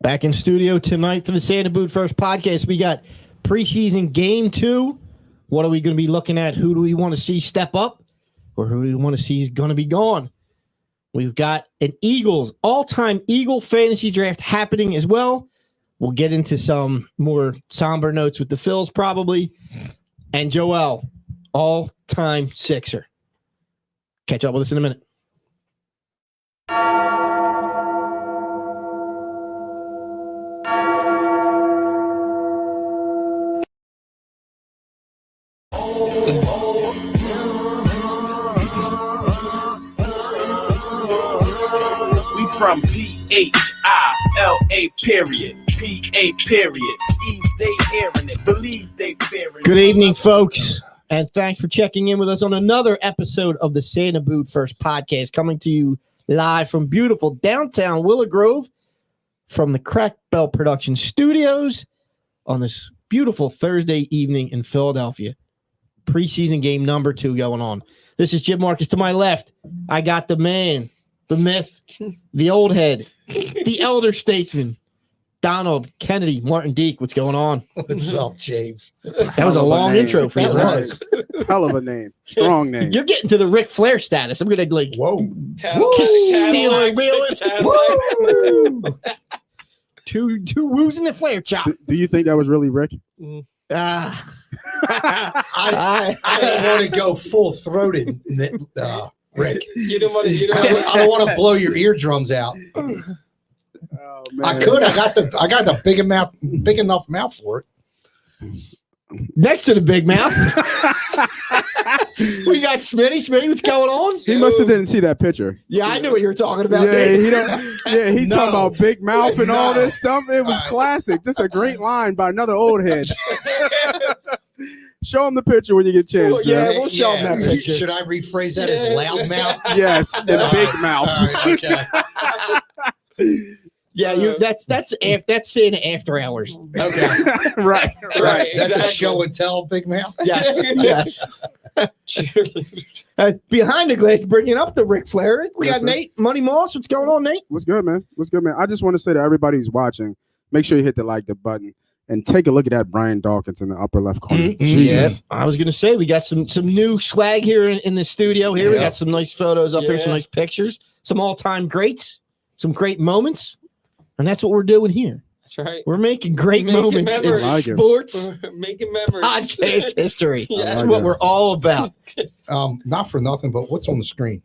Back in studio tonight for the Santa Boot First podcast. We got preseason game 2. What are we going to be looking at? Who do we want to see step up? Or who do we want to see is going to be gone? We've got an Eagles, all-time Eagle fantasy draft happening as well. We'll get into some more somber notes with the Phils probably. And Joel, all-time Sixer. Catch up with us in a minute. From P-H-I-L-A period, P-A period. Eve they hearing it, believe they fearing it. Good evening, folks, and thanks for checking in with us on another episode of the Santa Boot First podcast, coming to you live from beautiful downtown Willow Grove from the Crack Bell Production Studios on this beautiful Thursday evening in Philadelphia. Preseason game number 2 going on. This is Jim Marcus. To my left, I got the man, the myth, the old head, the elder statesman, Donald Kennedy Martin Deek. What's going on? What's up, James? That was a long intro for you. That was. Hell of a name. Strong name. You're getting to the Ric Flair status. I'm going to Whoa. steal wheeling. Two woos in the Flair chop. Do you think that was really Rick? I don't want to go full throated, Rick. You don't want to. I don't want to blow your eardrums out. Oh, man. I could. I got the big enough mouth for it. Next to the big mouth, we got Smitty. Smitty, what's going on? He must have didn't see that picture. Yeah, I knew what you were talking about. He's talking about big mouth and all this stuff. It was classic. Just a great line by another old head. Show him the picture when you get a chance. Yeah, we'll show him that picture. Should I rephrase that as loud mouth? Yes, and big mouth. All right, okay. Yeah, that's saying after hours. Okay. Right. That's exactly. a show and tell, big mouth. Yes. Behind the glass, bringing up the Ric Flair. We Yes, got sir. Nate, Money Moss. What's going on, Nate? What's good, man? I just want to say to everybody who's watching, make sure you hit the like the button and take a look at that Brian Dawkins in the upper left corner. Jesus. I was gonna say we got some new swag here in the studio. Here we Yeah. got some nice photos up here, some Yeah. nice pictures, some all-time greats, some great moments, and that's what we're doing here. That's right. We're making great Making moments in memories. I like it. sports We're making memories. podcast history. Yeah. That's I like what it. we're all about. Not for nothing, but what's on the screen?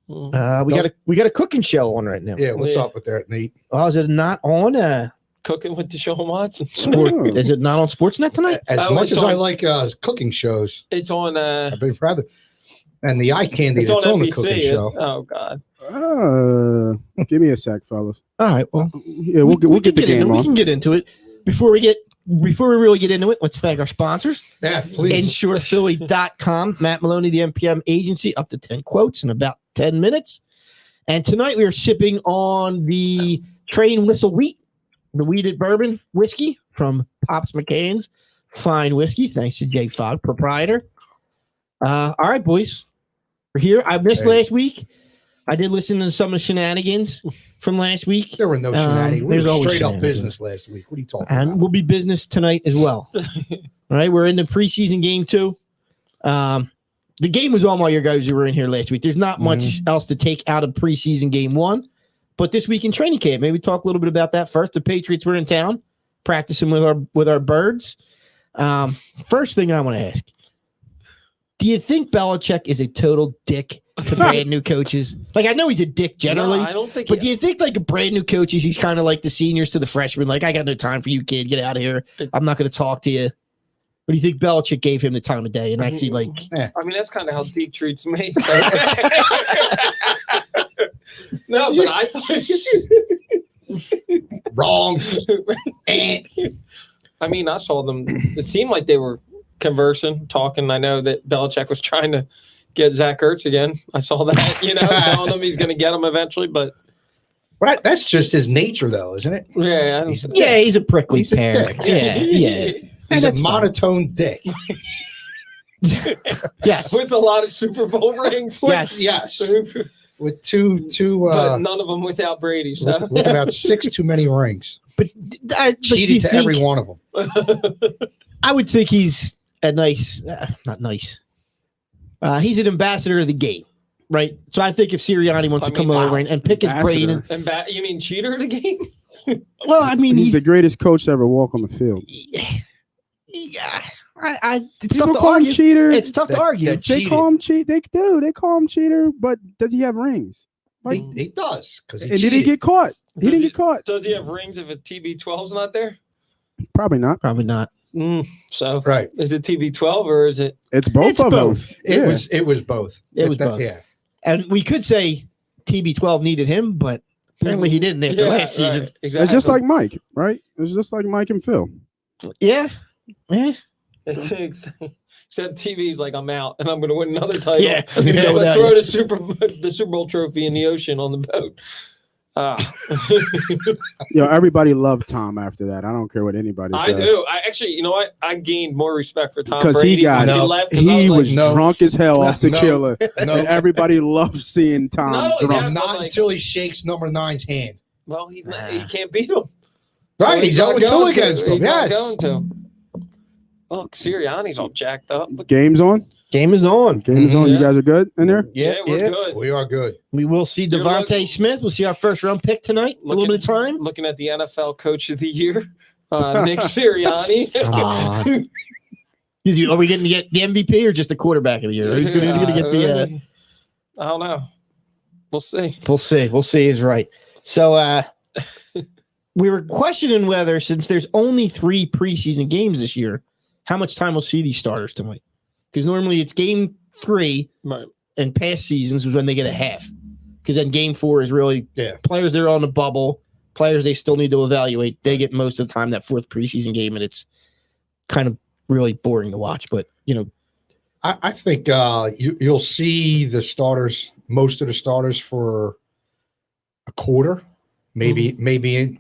We got a cooking show on right now. Yeah, what's Yeah. up with that, Nate? Oh, is it not on Cooking with Deshaun Watson. sport? Oh. Is it not on Sportsnet tonight? As Oh, much it's as I on- like cooking shows, It's on. I'd be rather. And the eye candy It's that's on the NBC. cooking show. Oh God. Give me a sec, fellas. All right. Well, Yeah, we'll get the game We on. can get into it. Before we really get into it, let's thank our sponsors. Yeah, please. InsurePhilly.com. Matt Maloney, the MPM agency, up to 10 quotes in about 10 minutes. And tonight we are sipping on the Train Whistle Wheat, the wheated bourbon whiskey from Pops McCann's Fine Whiskey. Thanks to Jay Fogg, proprietor. All right, boys. We're here. I missed Hey. last week. I did listen to some of the shenanigans from last week. There were no shenanigans. We there's were always straight up shenanigans. business last week. What are you talking And about? we'll be business tonight as well. All right, we're in the preseason game 2. The game was on while you guys were in here last week. There's not much else to take out of preseason game 1, but this week in training camp, maybe talk a little bit about that first. The Patriots were in town practicing with our birds. First thing I want to ask: do you think Belichick is a total dick to brand new coaches? Like, I know he's a dick generally. No, I don't think. But do you think, like, a brand new coaches, he's kind of like the seniors to the freshmen? Like, I got no time for you, kid. Get out of here. I'm not going to talk to you. What do you think Belichick gave him the time of day and actually, like... I mean, that's kind of how Deke treats me. No, but I. Wrong. I mean, I saw them. It seemed like they were conversing, talking. I know that Belichick was trying to get Zach Ertz again. I saw that, telling him he's going to get him eventually. But Right, that's just his nature, though, isn't it? yeah, I don't He's a Yeah, he's a prickly He's a pear. dick. Yeah. He's That's a fine. monotone dick. Yes. with a lot of Super Bowl rings. Yes. Yes. with two but none of them without Brady. So with about 6 too many rings. But Cheated to every one of them. I would think he's a nice, not nice. He's an ambassador of the game, right? So I think if Sirianni wants to come over and pick his brain. You mean cheater of the game? Well, I mean, he's the greatest coach to ever walk on the field. Yeah. It's People tough to call argue. him cheater. It's tough to argue. They call him cheat. They do. They call him cheater. But does he have rings? Like he does. And did he get caught? He didn't get caught. Does he have rings if a TB12's not there? Probably not. Probably not. So right. Is it TB12 or is it? It's both it's of both. them. It was both. It was both. Yeah. And we could say TB12 needed him, but apparently he didn't after last season. Right. Exactly. It's just like Mike, right? It's just like Mike and Phil. Yeah. Except TV's like, I'm out and I'm going to win another title. Yeah. I'm going to throw the Super Bowl trophy in the ocean on the boat. Everybody loved Tom after that. I don't care what anybody says. I do. I actually, you know what? I gained more respect for Tom because Brady he left. He was drunk as hell off tequila, and everybody loved seeing Tom drunk. Not until he shakes number 9's hand. Well, he's not. He can't beat him. Right, So he's 0-2 against him. He's yes. not going to. Look, Sirianni's all jacked up. Game's on. Game is on. Game is on. You guys are good in there? Yeah, we're good. We are good. We will see Devonta Smith. We'll see our first round pick tonight. A little bit of time. Looking at the NFL Coach of the Year, Nick Sirianni. Are we getting to get the MVP or just the quarterback of the year? Who's going to get the? I don't know. We'll see. We'll see. We'll see. Is right. So we were questioning whether, since there's only 3 preseason games this year, how much time we'll see these starters tonight. Because normally it's game 3, right? And past seasons was when they get a half. Because then game 4 is really players that are on the bubble, players they still need to evaluate. They get most of the time that 4th preseason game, and it's kind of really boring to watch. But I think you'll see the starters, most of the starters for a quarter, maybe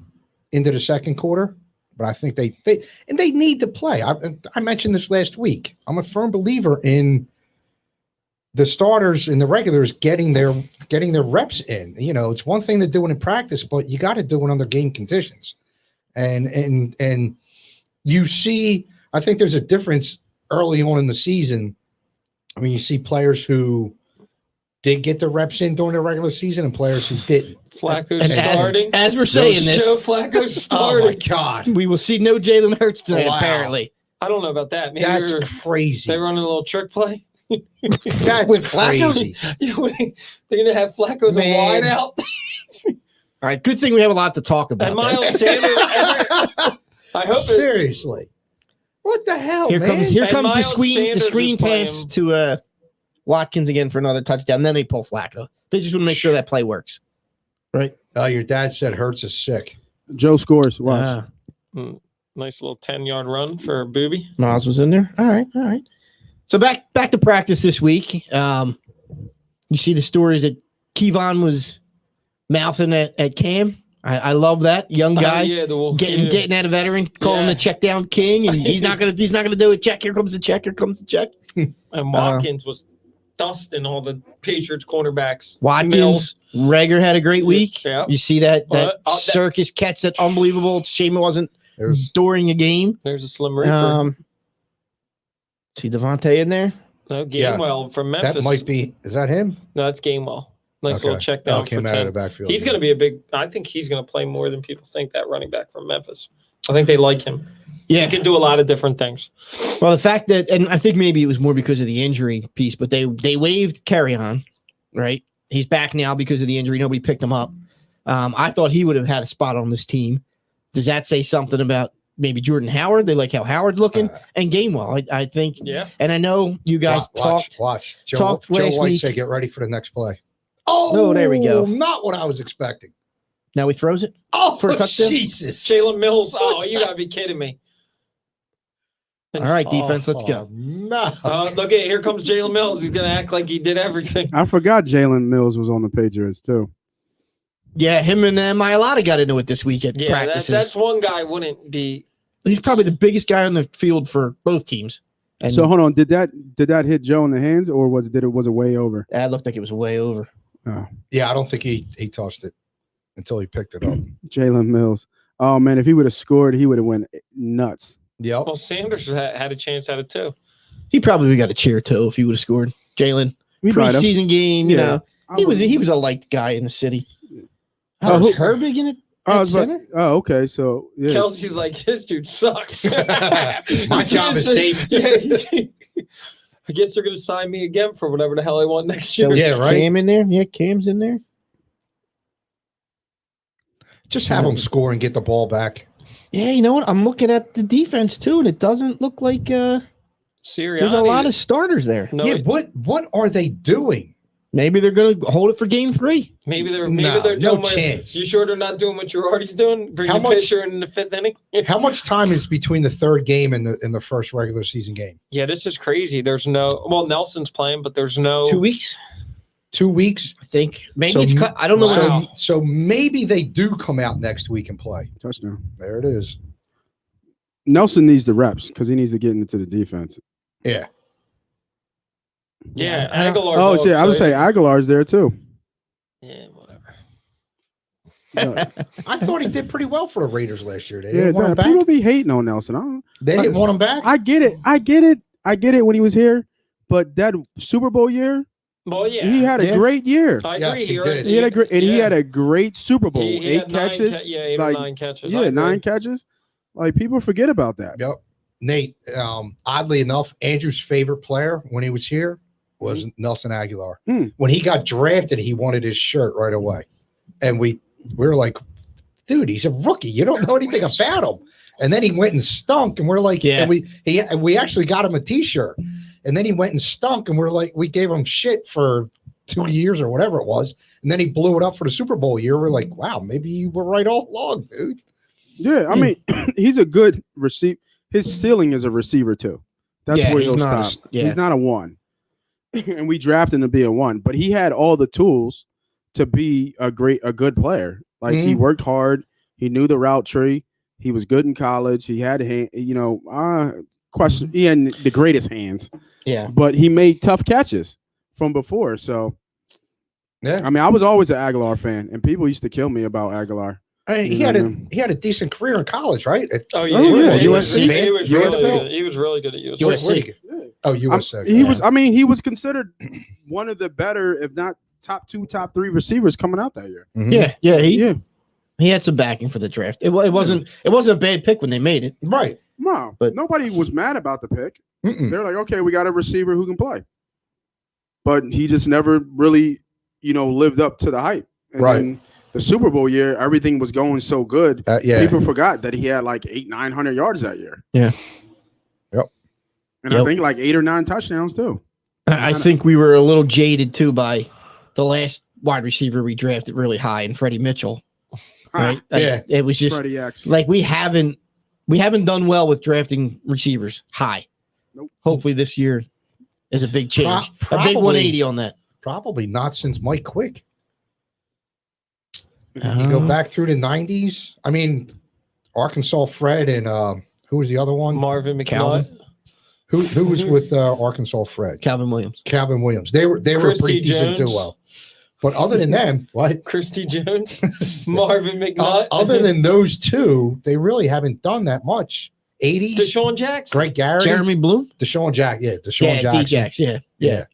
into the second quarter. But I think they need to play. I mentioned this last week. I'm a firm believer in the starters and the regulars getting their reps in. It's one thing to do it in practice, but you got to do it under game conditions. And you see, I think there's a difference early on in the season when you see players who did get the reps in during the regular season and players who didn't. Flacco's starting. As we're saying this, Joe Flacco's starting. Oh my God. We will see no Jalen Hurts tonight, apparently. I don't know about that. Maybe that's crazy. They're running a little trick play. That's crazy. They're going to have Flacco as a wide out. All right, good thing we have a lot to talk about. And Miles Sanders. I hope seriously. What the hell, Here man? comes the screen pass to Watkins again for another touchdown. Then they pull Flacco. They just want to make sure that play works. Right? Your dad said Hurts is sick. Joe scores. Watch. Nice little 10-yard run for Booby. Miles was in there. All right. So back to practice this week. You see the stories that Kevon was mouthing at Cam. I love that young guy getting at a veteran, calling the check down king, and he's not gonna do it. Check, here comes the check. And Watkins was dusting all the Patriots cornerbacks. Watkins, Rager had a great week. Yeah. You see that circus catch, that unbelievable. It's a shame it wasn't during a game. There's a slim reaper. See Devonta in there? No, Gainwell from Memphis. That might be. Is that him? No, that's Gainwell. Nice little check down for 10. Came out of the backfield. He's going to be I think he's going to play more than people think, that running back from Memphis. I think they like him. Yeah. He can do a lot of different things. Well, the fact that, and I think maybe it was more because of the injury piece, but they waived Carry-On, right? He's back now because of the injury. Nobody picked him up. I thought he would have had a spot on this team. Does that say something about maybe Jordan Howard? They like how Howard's looking, and Gainwell. I think. Yeah. And I know you guys talked Joe last White week. said, "Get ready for the next play." Oh, there we go. Not what I was expecting. Now he throws it. Oh, for a touchdown. Jesus! Jalen Mills. Oh, you gotta be kidding me. All right, defense, let's go. No. Look at here comes Jalen Mills. He's gonna act like he did everything. I forgot Jalen Mills was on the Patriots too. Yeah, him and Mailata got into it this week at practices. That's one guy wouldn't be. He's probably the biggest guy on the field for both teams. And so hold on, did that hit Joe in the hands, or was it way over? That looked like it was way over. Yeah, I don't think he touched it until he picked it up. Jalen Mills. Oh man, if he would have scored, he would have went nuts. Yep. Well, Sanders had a chance at it too. He probably got a cheer too if he would have scored. Jalen, We might have. preseason game, you know, I he would- was a liked guy in the city. Oh, Was who- Herbig in it? I was center? okay. So yeah. Kelsey's like, this dude sucks. My job is safe. Yeah. I guess they're going to sign me again for whatever the hell I want next year. So is Yeah, right. Cam in there? Yeah, Cam's in there. Just have him score and get the ball back. Yeah, you know what? I'm looking at the defense too, and it doesn't look like Sirianni. there's a lot of starters there. No, Yeah, what are they doing? Maybe they're going to hold it for game 3. maybe they're No, doing no what, chance. You sure they're not doing what Girardi's doing? Bring How the much- pitcher in the 5th inning? How much time is between the third game and the first regular season game? Yeah, this is crazy. There's no Nelson's playing, but there's no 2 weeks, 2 weeks. I think. Maybe So- it's cut. I don't know. Wow. When So maybe they do come out next week and play. Touchdown. There it is. Nelson needs the reps because he needs to get into the defense. Yeah. Yeah, I don't- Aguilar's Oh, yeah, I would also- say Aguilar's there too. Yeah, whatever. I thought he did pretty well for the Raiders last year. They Yeah, didn't want him back. people be hating on Nelson. I don't. They didn't want him back. I get it. I get it when he was here, but that Super Bowl year, Well, yeah. he had a Yeah. great year. I Yes, agree. he You're did. right. He had a great, and he Yeah. had a great Super Bowl. He 8 had 9 catches. 8 like, or 9 catches. Yeah, 9 catches. Like people forget about that. Yep. Nate, oddly enough, Andrew's favorite player when he was here was Nelson Aguilar. Hmm. When he got drafted, he wanted his shirt right away. And we were like, dude, he's a rookie. You don't know anything about him. And then he went and stunk, and we're like, Yeah. and we actually got him a t-shirt. And then he went and stunk, and we're like, we gave him shit for 2 years or whatever it was. And then he blew it up for the Super Bowl year. We're like, wow, maybe you were right all along, dude. Yeah, I mean, he's a good receiver. His ceiling is a receiver too. That's Yeah, where he's he'll not a- stop. yeah. He's not a 1, and we drafted him to be a 1. But he had all the tools to be a good player. Like he worked hard. He knew the route tree. He was good in college. He had he had the greatest hands, yeah, but he made tough catches from before. So Yeah. I mean, I was always an Aguilar fan, and people used to kill me about Aguilar. I mean, he had a decent career in college, right? Oh, yeah. Oh, yeah. He was USC? really USC? good. He was really good at USC. Where'd he go? Oh, USC. He was. I mean, he was considered one of the better, if not top 2, top 3 receivers coming out that year. Mhm. yeah. Yeah, He had some backing for the draft. It wasn't a bad pick when they made it. Right. no, But- nobody was mad about the pick. Mm-mm. They're like, okay, we got a receiver who can play, but he just never really, lived up to the hype. And Right. then the Super Bowl year, everything was going so good. Yeah. People forgot that he had like 800-900 yards that year. Yeah. Yep. And I Yep. think like 8 or 9 touchdowns too. I think we were a little jaded too by the last wide receiver we drafted really high, and Freddie Mitchell. Right? Yeah. It was just Freddie X. like we haven't done well with drafting receivers high. Nope. Hopefully this year is a big change, a big Probably. 180 on that. Probably not since Mike Quick. You go back through the 90s. I mean, Arkansas Fred and who was the other one? Marvin Calvin. McNutt. Who was with Arkansas Fred? Calvin Williams. Calvin Williams. They were a Christy pretty decent Jones. duo. But other than them, what? Christy Jones. Marvin McNutt. Other than those two, they really haven't done that much. 80s. Deshaun Jackson. Greg Garrett. Jeremy Bloom. Deshaun Jackson. Yeah, Jackson. D-Jax. Yeah.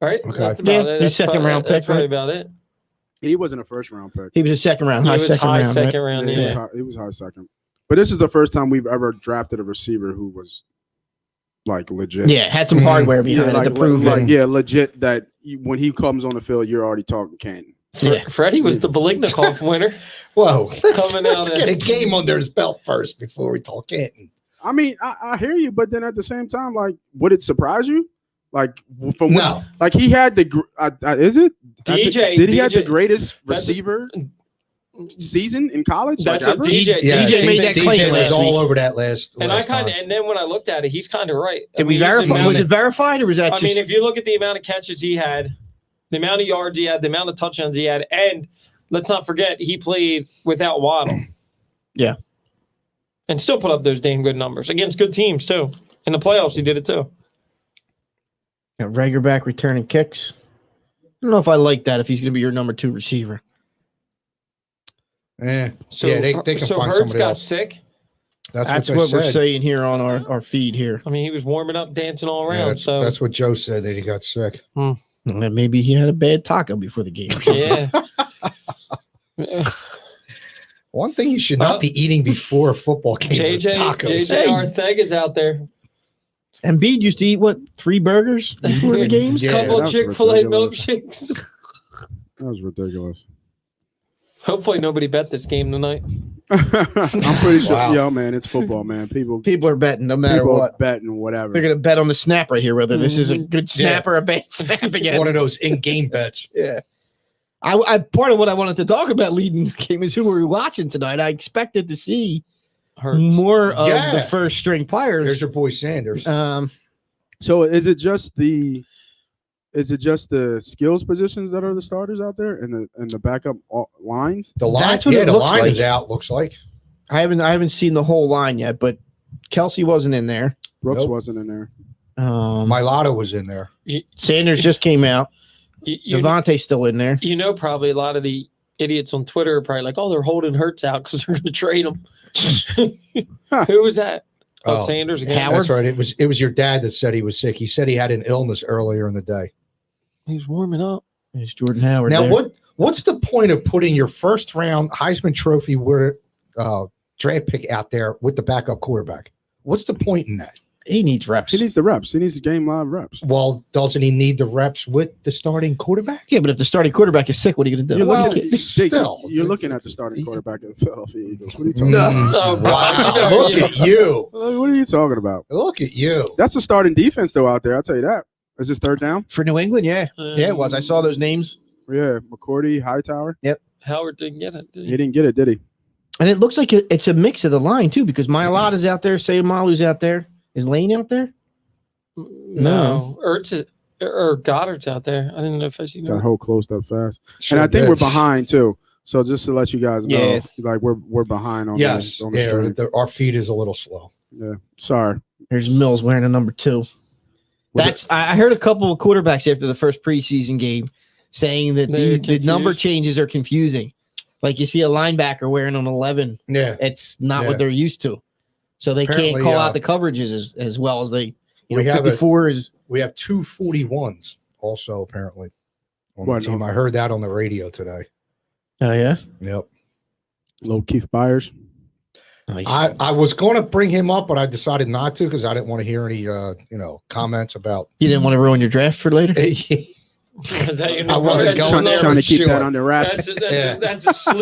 Right? Okay. That's about Yeah, it. your That's second about- round That's pick, probably right? about it. He wasn't a first round pick. He was a second round, He high was second high round. second right? round. Yeah, Yeah. He was high second. But this is the first time we've ever drafted a receiver who was like legit. Yeah, had some hardware behind it to prove it. legit that when he comes on the field, you're already talking Canton. Yeah. Freddie was the Belignikov winner. Whoa. Let's Coming out get a of- game under his belt first before we talk Canton. I mean, I hear you, but then at the same time, like, would it surprise you? Like, from No. like he had the is it DJ Did he have the DJ greatest that's- receiver season in college? That's like what ever? DJ DJ made that claim DJ was last all week. over that last And I time. and then when I looked at it, he's kind of right. Did we verify? Was it verified or was that I just? mean, if you look at the amount of catches he had, the amount of yards he had, the amount of touchdowns he had, and let's not forget he played without Waddle. Yeah. And still put up those damn good numbers against good teams too. In the playoffs, he did it too. Ragerback returning kicks. don't know if I like that if he's going to be your number 2 receiver. So, they can so find Hurts somebody got else. sick. That's what what they we're said. saying here on our feed here. I mean, he was warming up, dancing all Yeah, around. that's what Joe said, that he got sick. And maybe he had a bad taco before the game. Yeah. One thing you should not be eating before a football game is tacos. JJ Arthega's out there. Embiid used to eat, 3 burgers before the games? Yeah, Couple of that's Chick-fil-A ridiculous. milkshakes. That was ridiculous. Hopefully nobody bet this game tonight. I'm pretty sure. Wow. Yo, man, it's football, man. People People are betting no matter people what. betting whatever. They're going to bet on the snap right here, whether this is a good snap or a bad snap again. One of those in-game bets. Yeah. I part of what I wanted to talk about leading the game is who were we watching tonight. I expected to see Hurts. more of Yeah. the first string players. There's your boy Sanders. So is it just the skills positions that are the starters out there and the backup lines? The line, that's what it the looks line like. is out, looks like. I haven't seen the whole line yet, but Kelsey wasn't in there. Brooks Nope. wasn't in there. Milata was in there. Sanders just came out. Devontae's still in there. You know, probably a lot of the idiots on Twitter are probably like, "Oh, they're holding Hurts out because they're going to trade him." Who was that? Oh, Sanders again. Howard? That's right. It was your dad that said he was sick. He said he had an illness earlier in the day. He's warming up. There's Jordan Howard. Now, there. what's the point of putting your first round Heisman Trophy draft pick out there with the backup quarterback? What's the point in that? He needs reps. He needs the reps. He needs the game live reps. Well, doesn't he need the reps with the starting quarterback? Yeah, but if the starting quarterback is sick, what are you going to do? You're looking at the starting quarterback of the Philadelphia Eagles. What are you talking about? Oh, Wow. no, Look at you. What are you talking about? Look at you. That's the starting defense, though, out there. I'll tell you that. Is this third down? For New England, yeah. Yeah, it was. I saw those names. Yeah, McCourty, Hightower. Howard didn't get it. He didn't get it, did he? And it looks like it's a mix of the line, too, because Mailata's out there. Sayamalu's out there. Is Lane out there? No. Ertz or Goddard's out there. I didn't know if I seen That that. hole closed up fast. Sure And I think did. we're behind, too. So just to let you guys know, Yeah. like we're behind on Yes. the Yeah, stream. our feed is a little slow. Yeah. Sorry. There's Mills wearing a number 2. I heard a couple of quarterbacks after the first preseason game saying that the number confused. changes are confusing. Like you see a linebacker wearing an 11. Yeah. It's not Yeah. what they're used to. So they Apparently, can't call out the coverages as well as they, We have 54 is. We have 2 41s also, apparently, on What, the team. no? I heard that on the radio today. Oh, yeah? Yep. Little Keith Byers. Nice. I was going to bring him up, but I decided not to because I didn't want to hear any, comments about. You didn't want to ruin your draft for later? Is that your I wasn't that's going just there. Trying to keep Sure. that under wraps. That's a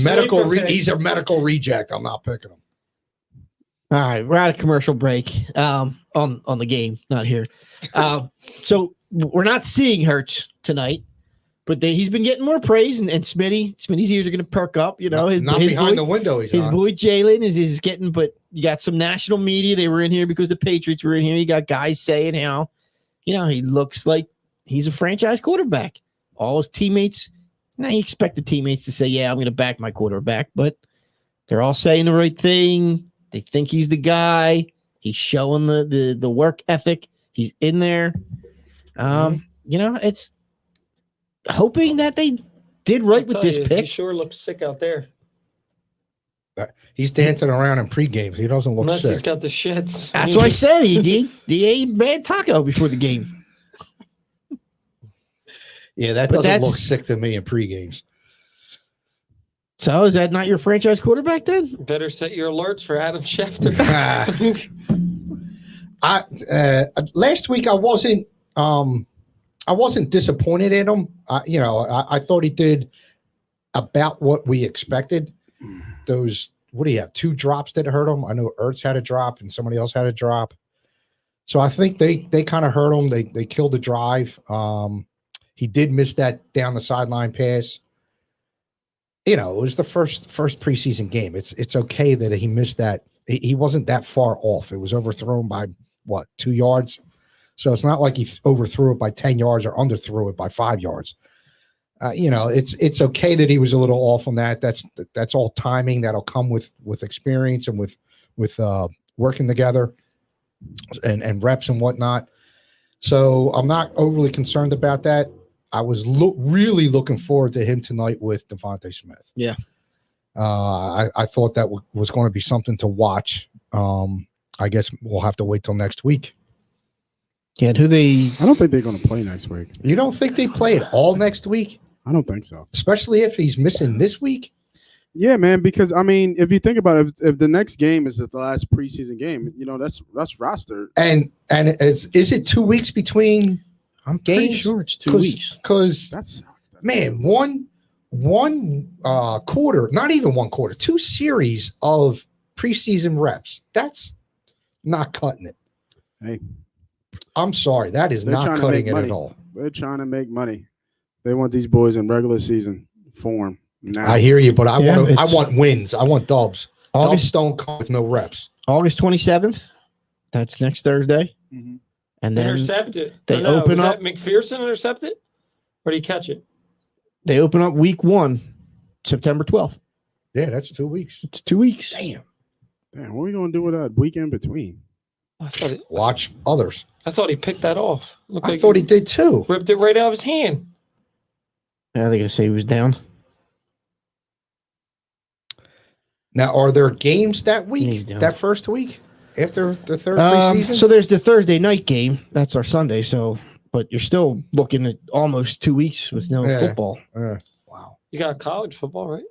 medical. sleeper pick. He's a medical reject. I'm not picking him. All right, we're at a commercial break on the game, not here. So we're not seeing Hurts tonight, but he's been getting more praise, and Smitty's ears are going to perk up. You know, not his behind boy, the window. his boy Jalen is getting, but you got some national media. They were in here because the Patriots were in here. You got guys saying how, he looks like he's a franchise quarterback. All his teammates, now you expect the teammates to say, yeah, I'm going to back my quarterback, but they're all saying the right thing. They think he's the guy. He's showing the work ethic. He's in there. It's hoping that they did right with this He pick. sure looks sick out there. He's dancing around in pre-games. He doesn't look Unless he's sick. got the shits. That's what I said. He ate bad taco before the game. Yeah, that But doesn't that's- look sick to me in pre-games. So is that not your franchise quarterback then? Better set your alerts for Adam Schefter. Last week I wasn't disappointed in him. I thought he did about what we expected. Those, what do you have? 2 drops that hurt him. I know Ertz had a drop and somebody else had a drop. So I think they kind of hurt him. They killed the drive. He did miss that down the sideline pass. It was the first preseason game. It's okay that he missed that. He wasn't that far off. It was overthrown by 2 yards. So it's not like he overthrew it by 10 yards or underthrew it by 5 yards. It's okay that he was a little off on that. That's all timing that'll come with experience and with working together and reps and whatnot. So I'm not overly concerned about that. I was really looking forward to him tonight with Devonta Smith. Yeah. I thought that was going to be something to watch. I guess we'll have to wait till next week. Yeah, and I don't think they're going to play next week. You don't think they play it all next week? I don't think so. Especially if he's missing this week? Yeah, man, because, I mean, if you think about it, if the next game is the last preseason game, that's roster. And is it 2 weeks between I'm pretty games? sure it's 2 weeks. Because, That sucks. man, one quarter, not even one quarter, 2 series of preseason reps. That's not cutting it. Hey. I'm sorry. That is They're not trying to cutting make it money. at all. They're trying to make money. They want these boys in regular season form. Now. I hear you, but I Yeah, want wins. I want dubs. August Dubs don't come with no reps. August 27th. That's next Thursday. Mhm. And then Intercepted. they No, open was up. that McPherson intercepted? Or did he catch it? They open up week 1, September 12th. Yeah, that's 2 weeks. It's 2 weeks. Damn. Damn, what are we going to do with that week in between? Watch others. I thought he picked that off. Looked I like thought he did too. ripped it right out of his hand. Yeah, they gonna say he was down. Now, are there games that He's week? down. That first week after the third preseason? So there's the Thursday night game. That's our Sunday. So, but you're still looking at almost 2 weeks with no Yeah. football. Wow. You got college football, right?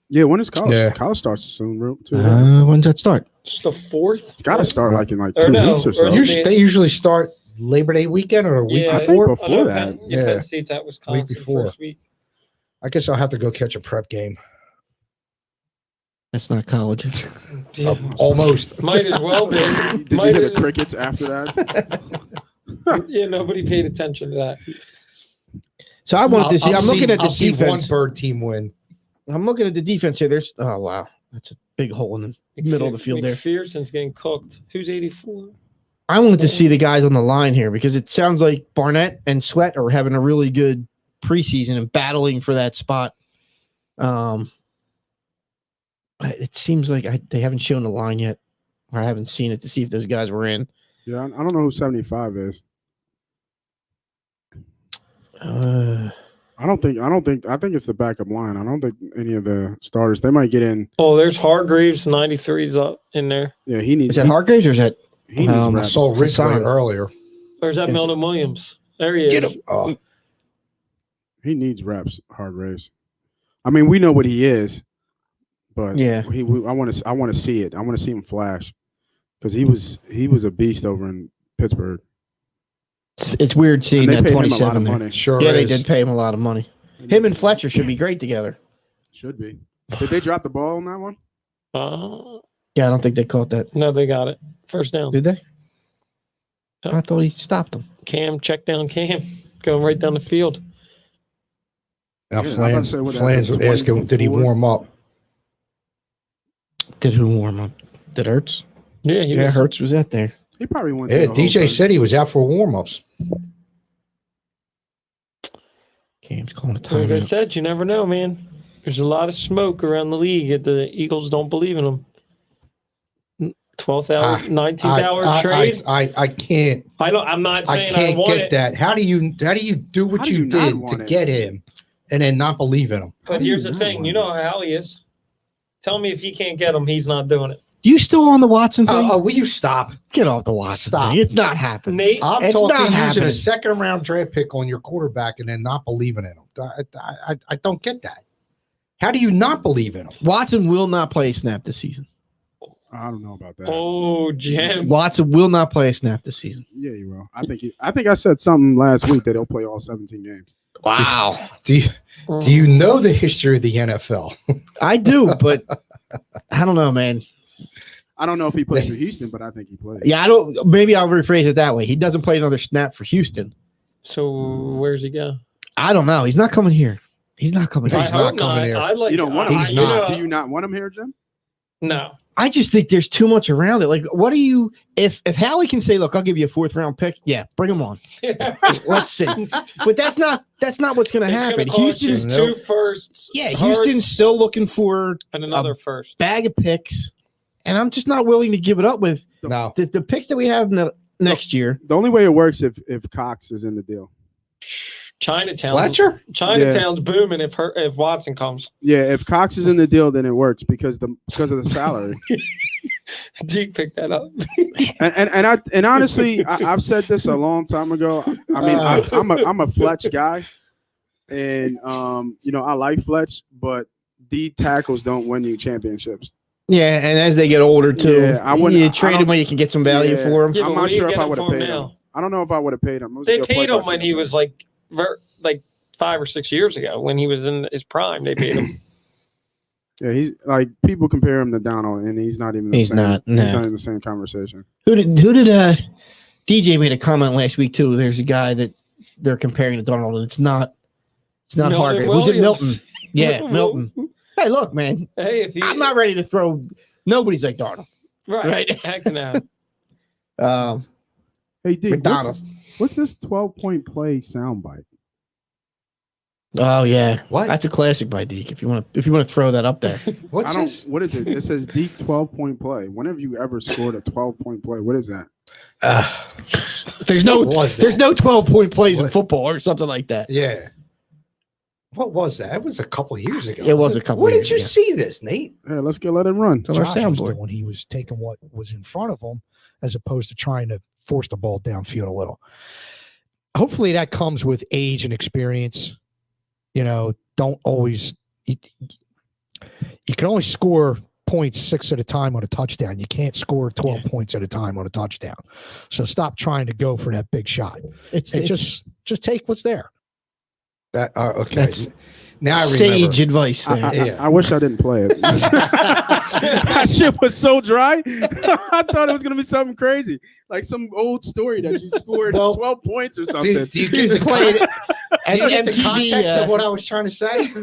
Yeah, when is college? Yeah. College starts soon, too. Right? When's that start? It's the 4th. It's got to start like in like Or 2 no, weeks or or so. you- They usually start Labor Day weekend or a week Yeah, I think before. before I know that. Penn, Yeah. Penn State's at Wisconsin before. first week. I guess I'll have to go catch a prep game. That's not college. Yeah. Almost. Might as well be. Did you Might hear as- the crickets after that? Yeah, nobody paid attention to that. So I wanted to see. I'm looking at the I'll see one defense. bird team win. I'm looking at the defense here. There's wow, that's a big hole in the middle of the field there. McPherson's getting cooked. Who's 84? I wanted to see the guys on the line here because it sounds like Barnett and Sweat are having a really good preseason and battling for that spot. It seems like they haven't shown the line yet. I haven't seen it to see if those guys were in. Yeah, I don't know who 75 is. I think it's the backup line. I don't think any of the starters. They might get in. Oh, there's Hargreaves, 93's up in there. Yeah, he needs. Is that Hargraves or is that? He needs I I reps. saw Ridgway Hassan. earlier. Or is that Yes. Melvin Williams? There he is. Get him. Oh, He needs reps. Hargraves. I mean, we know what he is, but Yeah. I want to see it. I want to see him flash because he was a beast over in Pittsburgh. It's weird seeing And they that paid him a lot 27 of there. money. sure. Yeah, they is. did pay him a lot of money. Him and Fletcher should be great together. Should be. Did they drop the ball on that one? Yeah, I don't think they caught that. No, they got it. First down. Did they? Yep. I thought he stopped them. Cam, check down Cam. Going right down the field. Now, Yeah, I'm about to say, what Flan's happened, asking, did he 24? warm up? Did who warm up? Did Hurts? Yeah, he Yeah, was. Hurts was out there. He probably went. Yeah, through the whole DJ thing. said he was out for warm ups. Cam's calling a Like I timeout. said, you never know, man. There's a lot of smoke around the league. The Eagles don't believe in them. 12th hour, 19th hour trade. I can't. I'm not I saying I can't want get it, that. How do you do what How do you you not did want to it? get him, and then not believe in him? How but do you here's the not thing. want You it? know how he is. Tell me if he can't get him, he's not doing it. You still on the Watson thing? Will you stop? Get off the Watson Stop. thing. It's not happening. Nate, I'm It's talking not using happening. a second round draft pick on your quarterback and then not believing in him. I don't get that. How do you not believe in him? Watson will not play a snap this season. I don't know about that. oh, Jim. Watson will not play a snap this season. Yeah, he will. I think I said something last week that he'll play all 17 games. Wow. Do you know the history of the NFL? I do, but I don't know, man. I don't know if he plays for Houston, but I think he plays. Yeah, I don't. Maybe I'll rephrase it that way. He doesn't play another snap for Houston. So where's he go? I don't know. He's not coming here. He's not coming He's here. not coming here. I like. You don't want him. He's do not. Do you not want him here, Jim? No. I just think there's too much around it. Like, what do you? If Howie can say, "Look, I'll give you a 4th round pick," yeah, bring him on. Let's see. But that's not what's going to happen. Houston's two firsts. yeah, Hurts, Houston's still looking for and another first. bag of picks, and I'm just not willing to give it up with No. the picks that we have in the next year. The only way it works if Cox is in the deal. Chinatown's booming if Watson comes. Yeah, if Cox is in the deal, then it works because of the salary. Deke picked that up. and honestly, I've said this a long time ago. I mean, I'm a Fletch guy, and I like Fletch, but the tackles don't win you championships. Yeah, and as they get older too, you trade him when you can get some value for him. Yeah, I'm not sure if I would have paid him. I don't know if I would have paid him. They paid him when he was like 5 or 6 years ago when he was in his prime. They paid him. Yeah, he's like people compare him to Donald, and he's not even. He's not in the same conversation. Who did DJ made a comment last week too? There's a guy that they're comparing to Donald, and it's not Hargrave. Was it Milton? Yeah, Milton. Hey, look, man. Hey, I'm not ready to throw. Nobody's like Donald. Right. Heck no. Hey, Deke, McDonald. What's this 12-point play soundbite? Oh yeah, what? That's a classic by Deke. If you want to throw that up there. What's this? What is it? It says Deke 12-point play. When have you ever scored a 12-point play? What is that? There's no 12-point plays in football or something like that. Yeah. What was that? It was a couple years ago. It was a couple. Where years did you ago. see this, Nate? Hey, let's let it run. It's on our soundboard. When he was taking what was in front of him, as opposed to trying to force the ball downfield a little. Hopefully, that comes with age and experience. Don't always. You can only score points 6 at a time on a touchdown. You can't score 12 points at a time on a touchdown. So stop trying to go for that big shot. Just take what's there. Okay. That's now I remember. sage advice there. I wish I didn't play it. That shit was so dry. I thought it was gonna be something crazy, like some old story that you scored 12 points or something. Do you get the context of what I was trying to say?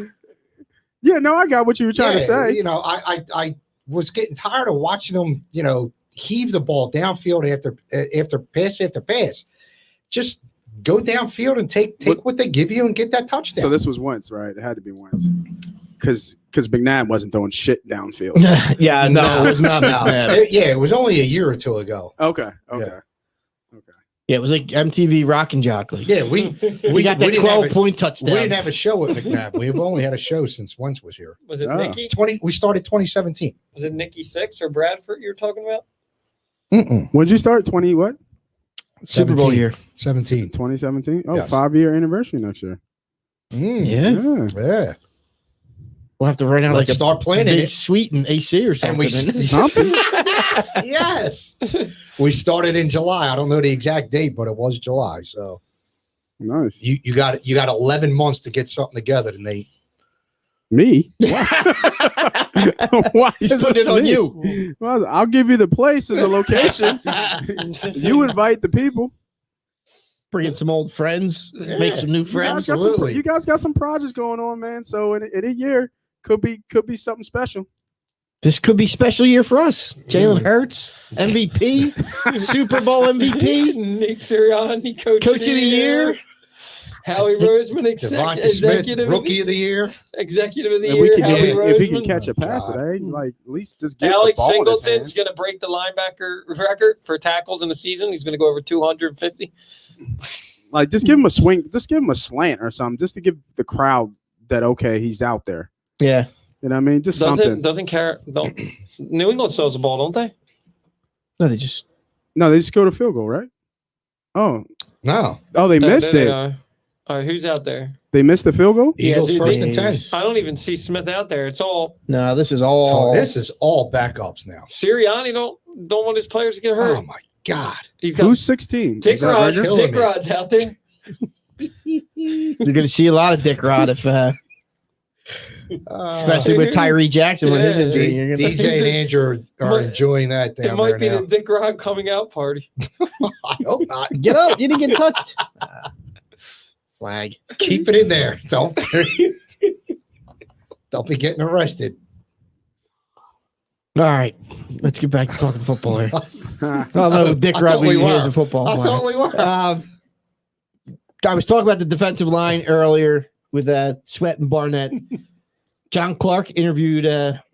Yeah, no, I got what you were trying to say. I was getting tired of watching them, heave the ball downfield after pass. Just go downfield and take what they give you and get that touchdown. So this was Wentz, right? It had to be Wentz. Because McNabb wasn't throwing shit downfield. Yeah, no, it was not McNabb. It was only a year or two ago. Okay. Yeah, it was like MTV Rock and Jock League. Yeah, we got that 12-point touchdown. We didn't have a show at McNabb. We've only had a show since Wentz was here. Was it Nicky? We started 2017. Was it Nicky 6 or Bradford you were talking about? When did you start? 20 what? Super Bowl year. 17. 2017? Oh, Yes. 5-year anniversary next year. Yeah. We'll have to run out Let's like start playing big it. suite in AC or something. Something? Yes. We started in July. I don't know the exact date, but it was July. So Nice. you got 11 months to get something together, Nate. Me? Why He's putting it on you. Well, I'll give you the place and the location. You invite the people. Bring in some old friends, make some new friends. You guys got some projects going on, man. So in a year could be something special. This could be special year for us. Jalen Hurts, MVP, Super Bowl MVP, Nick Sirianni, coach of the year. Howie Roseman, Devonta Smith, rookie of the year. Executive of the And year. if he can catch a pass today, like at least just get Alex the ball Singleton's going to break the linebacker record for tackles in the season. He's going to go over 250. Like just give him a swing, just give him a slant or something, just to give the crowd that he's out there. Yeah. You know what I mean? Just something. Doesn't care. New England throws the ball, don't they? No, they just go to field goal, right? Oh, No. they missed it. All right, who's out there? They missed the field goal? Eagles first and 10. I don't even see Smith out there. It's all no. This is all. This is all backups now. Sirianni. Don't want his players to get hurt. Oh my God. He's got Who's 16? Dick Rod's out there. You're going to see a lot of Dick Rod if, especially with Tyree Jackson with his injury. You're gonna, DJ and Andrew are enjoying that down It might there be now. the Dick Rod coming out party. I hope not. get up! You didn't get touched. Flag. Keep it in there. Don't be getting arrested. All right, let's get back to talking football here. Although Dick I Rod thought we is were. a football I player. thought we were. I was talking about the defensive line earlier with Sweat and Barnett. John Clark interviewed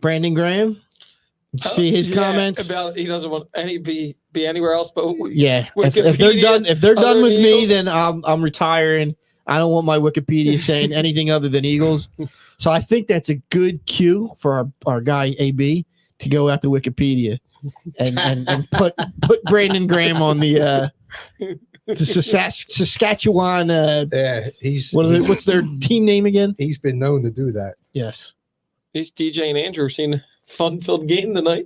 Brandon Graham. Did you see his comments about he doesn't want be anywhere else but if they're done with me, then I'm retiring. I don't want my Wikipedia saying anything other than Eagles. So I think that's a good cue for our guy AB to go after Wikipedia and put Brandon Graham on the Saskatchewan. Yeah, What's their team name again? He's been known to do that. Yes. He's DJ and Andrew seen a fun-filled game tonight.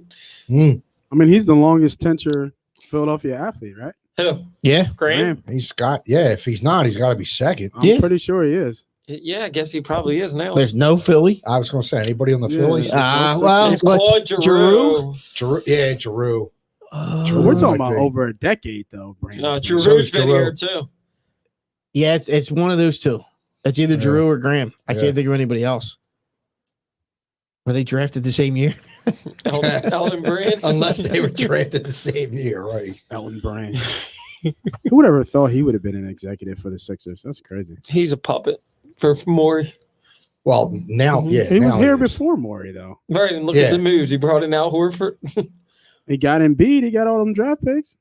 Mm. I mean, he's the longest tenure Philadelphia athlete, right? Who? Yeah. Graham? He's got, if he's not, he's got to be second. I'm pretty sure he is. Yeah, I guess he probably is now. There's no Philly. I was going to say, anybody on the Yeah, Phillies? It's Claude Giroux. Giroux. But we're talking might about be. over a decade, though. Brandon. No, Giroux's So is been Giroux. here too. Yeah, it's one of those two. It's either Yeah. Giroux or Graham. I Yeah. can't think of anybody else. Were they drafted the same year? Elton Brand. Unless they were drafted the same year, right? Ellen Brand. Who would ever thought he would have been an executive for the Sixers? That's crazy. He's a puppet for Morey. Well, now, Mhm. yeah. He was now here it is. before Morey, though. Right, and look Yeah. at the moves. He brought in Al Horford. He got Embiid. He got all them draft picks.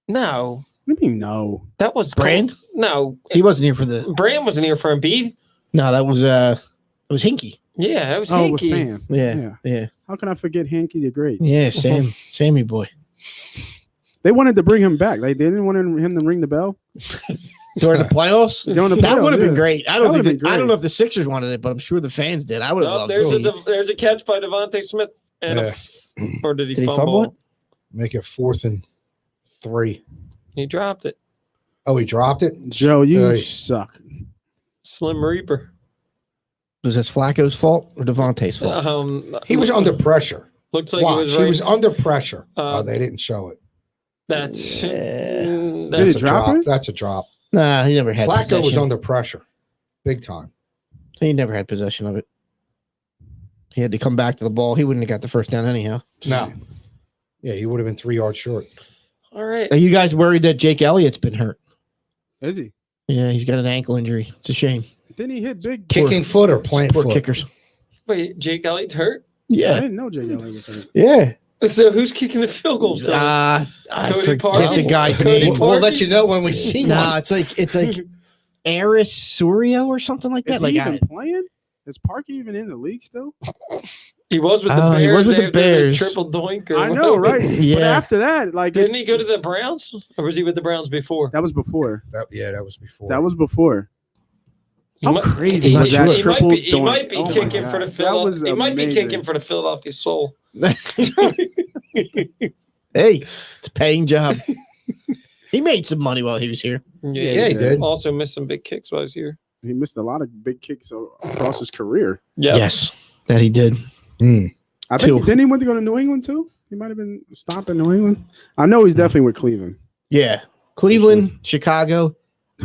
No, What do you mean, no? that was Brand? No, He wasn't here for the. Brand wasn't here for Embiid. No, that was it was Hinkie. Yeah, it was Oh, it was Hinkie. Sam. Yeah. How can I forget Hankey the Great? Yeah, Sammy boy. They wanted to bring him back. Like, they didn't want him to ring the bell. During the playoffs, During the that would have playoffs, been yeah. great. I That don't would've think been I don't great. know if the Sixers wanted it, but I'm sure the fans did. I would have Oh, loved to see. there's a catch by Devonta Smith and or did he Did he fumble? fumble it? Make it 4th and 3. He dropped it. Oh, he dropped it? Joe, you Hey. suck. Slim Reaper. Was this Flacco's fault or Devontae's fault? He was under pressure. Looks like Watch, he was right. under pressure. Uh, They didn't show it. That's Yeah. Did That's he a drop drop. it? That's a drop. Nah, he never had. Flacco was possession. under pressure. Big time. He never had possession of it. He had to come back to the ball. He wouldn't have got the first down anyhow. No. Yeah, he would have been 3 yards short. all right. Are you guys worried that Jake Elliott's been hurt? Is he? Yeah, he's got an ankle injury. It's a shame. Didn't he hit big? Kicking foot or plant Poor foot? kickers. Wait, Jake Elliott's hurt? I Yeah, didn't know Jay Elliott was hurt. yeah. So who's kicking the field goals? Still? I Cody forget Parkey? the guy's Cody name. Parkey? We'll let you know when we see Nah, one. it's like Aris Surio or something like that. Is Like he even playing? Is Parky even in the league still? He was with the Oh, Bears. he was with the after Bears. Triple doink. Or I know, whatever. right? But Yeah. after that, like, Didn't he go to the Browns, or was he with the Browns before? That was before. That was before. That was before. He How might- crazy he was might- that he triple might be, he might be doink? Oh my kicking God. for the That Philadelphia. was He might be amazing. kicking for the Philadelphia Soul. Hey, it's a paying job. He made some money while he was here. Yeah, he did. Also missed some big kicks while he was here. He missed a lot of big kicks across his career. Yeah. Yes, that he did. I Two. think didn't he want to go to New England too? He might have been stopped in New England. I know he's definitely with Cleveland. Yeah, Cleveland, Chicago.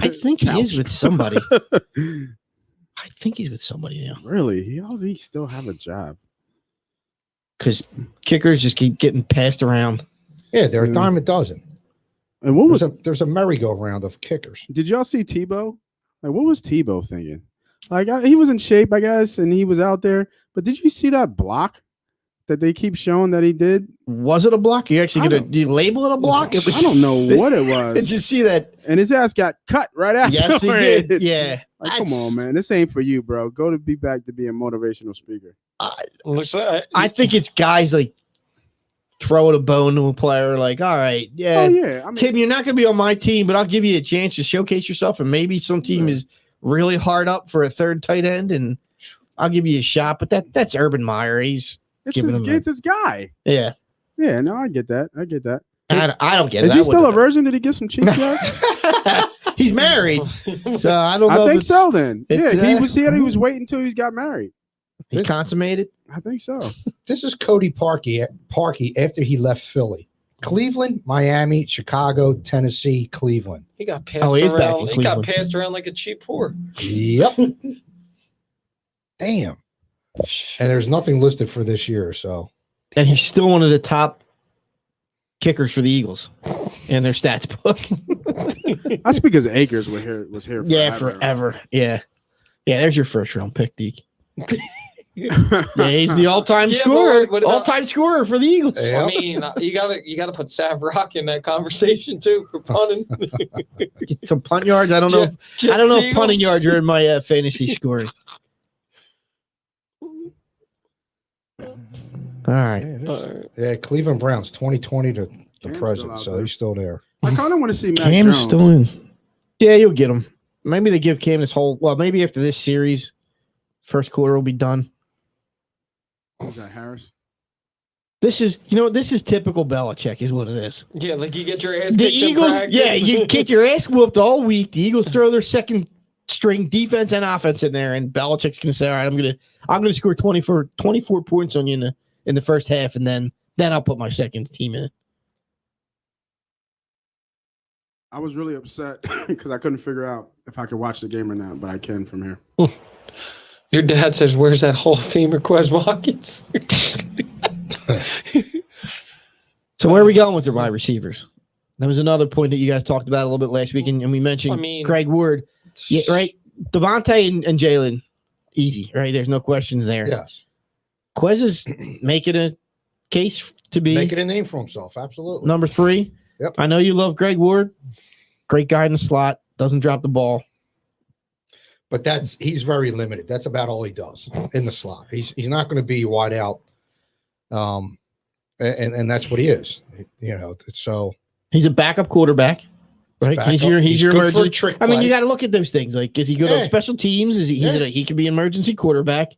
I think he is with somebody. I think he's with somebody now Really? How does he still have a job? because kickers just keep getting passed around. Yeah, they're a dime a dozen. And what was? There's a merry-go-round of kickers. Did y'all see Tebow? Like, what was Tebow thinking? Like, he was in shape, I guess, and he was out there. But did you see that block that they keep showing that he did? Was it a block? You actually I gonna don't- do you label it a block? It was, I don't know what it Did was. you see that? And his ass got cut right after. Yes, he did. Yeah. Like, come on, man. This ain't for you, bro. Go to be back to be a motivational speaker. Looks like I think it's guys like throwing a bone to a player, like, all right, yeah, Oh, yeah. I mean, Tim, you're not going to be on my team, but I'll give you a chance to showcase yourself. And maybe some team is really hard up for a third tight end, and I'll give you a shot. But that's Urban Meyer. He's it's his guy. yeah. Yeah, no, I get that. I don't get it. Is I he still a wouldn't- virgin? Did he get some cheap shots? He's married, so I don't know. I if think it's- so. Then, yeah, it's, he was waiting until he got married. He consummated. I think so. This is Cody Parkey after he left Philly. Cleveland, Miami, Chicago, Tennessee, Cleveland. he got passed Oh, he is back around. in He got Cleveland. passed around like a cheap whore. Yep. Damn. And there's nothing listed for this year, so And he's still one of the top kickers for the Eagles in their stats book. That's because Akers was here. Yeah, forever. Yeah. Yeah, there's your first round pick, Deke. Yeah, he's the all-time Yeah, but scorer. what about- All-time scorer for the Eagles. Yeah. I mean, you gotta put Sav Rock in that conversation too for punting. Get some punt yards. I don't know. I don't know if punting yards are in my fantasy scoring. All right. Yeah, it is. Yeah, Cleveland Browns 2020 to the Cam's present, still out so there. he's still there. I kind of want to see Mac Cam's Jones. still in. Yeah, you'll get him. Maybe they give Cam this whole. Well, maybe after this series, first quarter will be done. Is that Harris? This is typical Belichick, is what it is. Yeah, like you get your ass The kicked in Eagles, practice. yeah, you get your ass whooped all week. The Eagles throw their second string defense and offense in there, and Belichick's gonna say, "All right, I'm gonna score 24 points on you in the first half, and then I'll put my second team in." I was really upset because I couldn't figure out if I could watch the game or not, but I can from here. Your dad says, "Where's that Hall of Famer Quez Watkins?" So where are we going with the wide receivers? That was another point that you guys talked about a little bit last week, and we mentioned Craig Ward. Yeah, right. Devonta and Jalen, easy, right? There's no questions there. Yes. Quez is making a case to be Making a name for himself. Absolutely. number 3. Yep. I know you love Greg Ward. Great guy in the slot. Doesn't drop the ball. But he's very limited. That's about all he does in the slot. He's not going to be wide out. And that's what he is. So He's a backup quarterback, right? backup. He's your good for a emergency. trick I mean, play. you got to look at those things. Like, is he good on Yeah. special teams? He can be an emergency quarterback.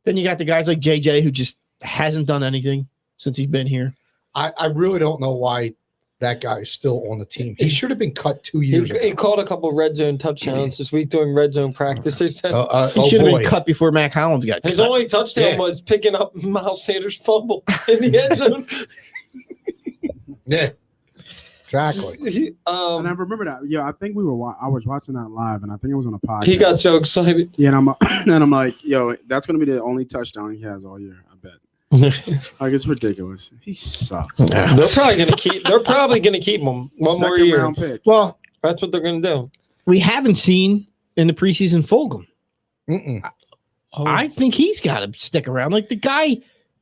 Then you got the guys like JJ who just hasn't done anything since he's been here. I really don't know why that guy is still on the team. He should have been cut 2 years He ago. caught a couple red zone touchdowns this week during red zone practice. They said He should have been cut before Mac Hollins got his cut. only touchdown was picking up Miles Sanders' fumble in the end zone. Yeah, exactly. And I remember that. Yeah, I think I was watching that live, and I think it was on a podcast. He got so excited. Yeah, and I'm like, yo, that's gonna be the only touchdown he has all year. I bet. Like, it's ridiculous. He sucks. They're probably gonna keep him one more Second year. round pick. Well, That's what they're gonna do. we haven't seen in the preseason Fulgham. Mm-mm. I think he's got to stick around. Like, the guy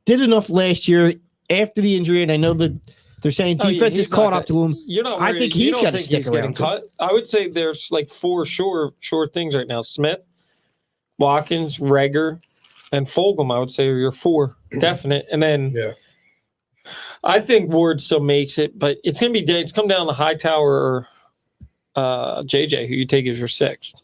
did enough last year after the injury, and I know that they're saying defense he's has caught not up to him. You're not. I worried- think you he's don't gotta think stick he's getting around. cut. I would say there's like 4 sure things right now: Smith, Watkins, Reagor, and Fulgham. I would say are your 4 definite. And then Yeah. I think Ward still makes it, but it's gonna be it's come down to Hightower or JJ, who you take as your 6th.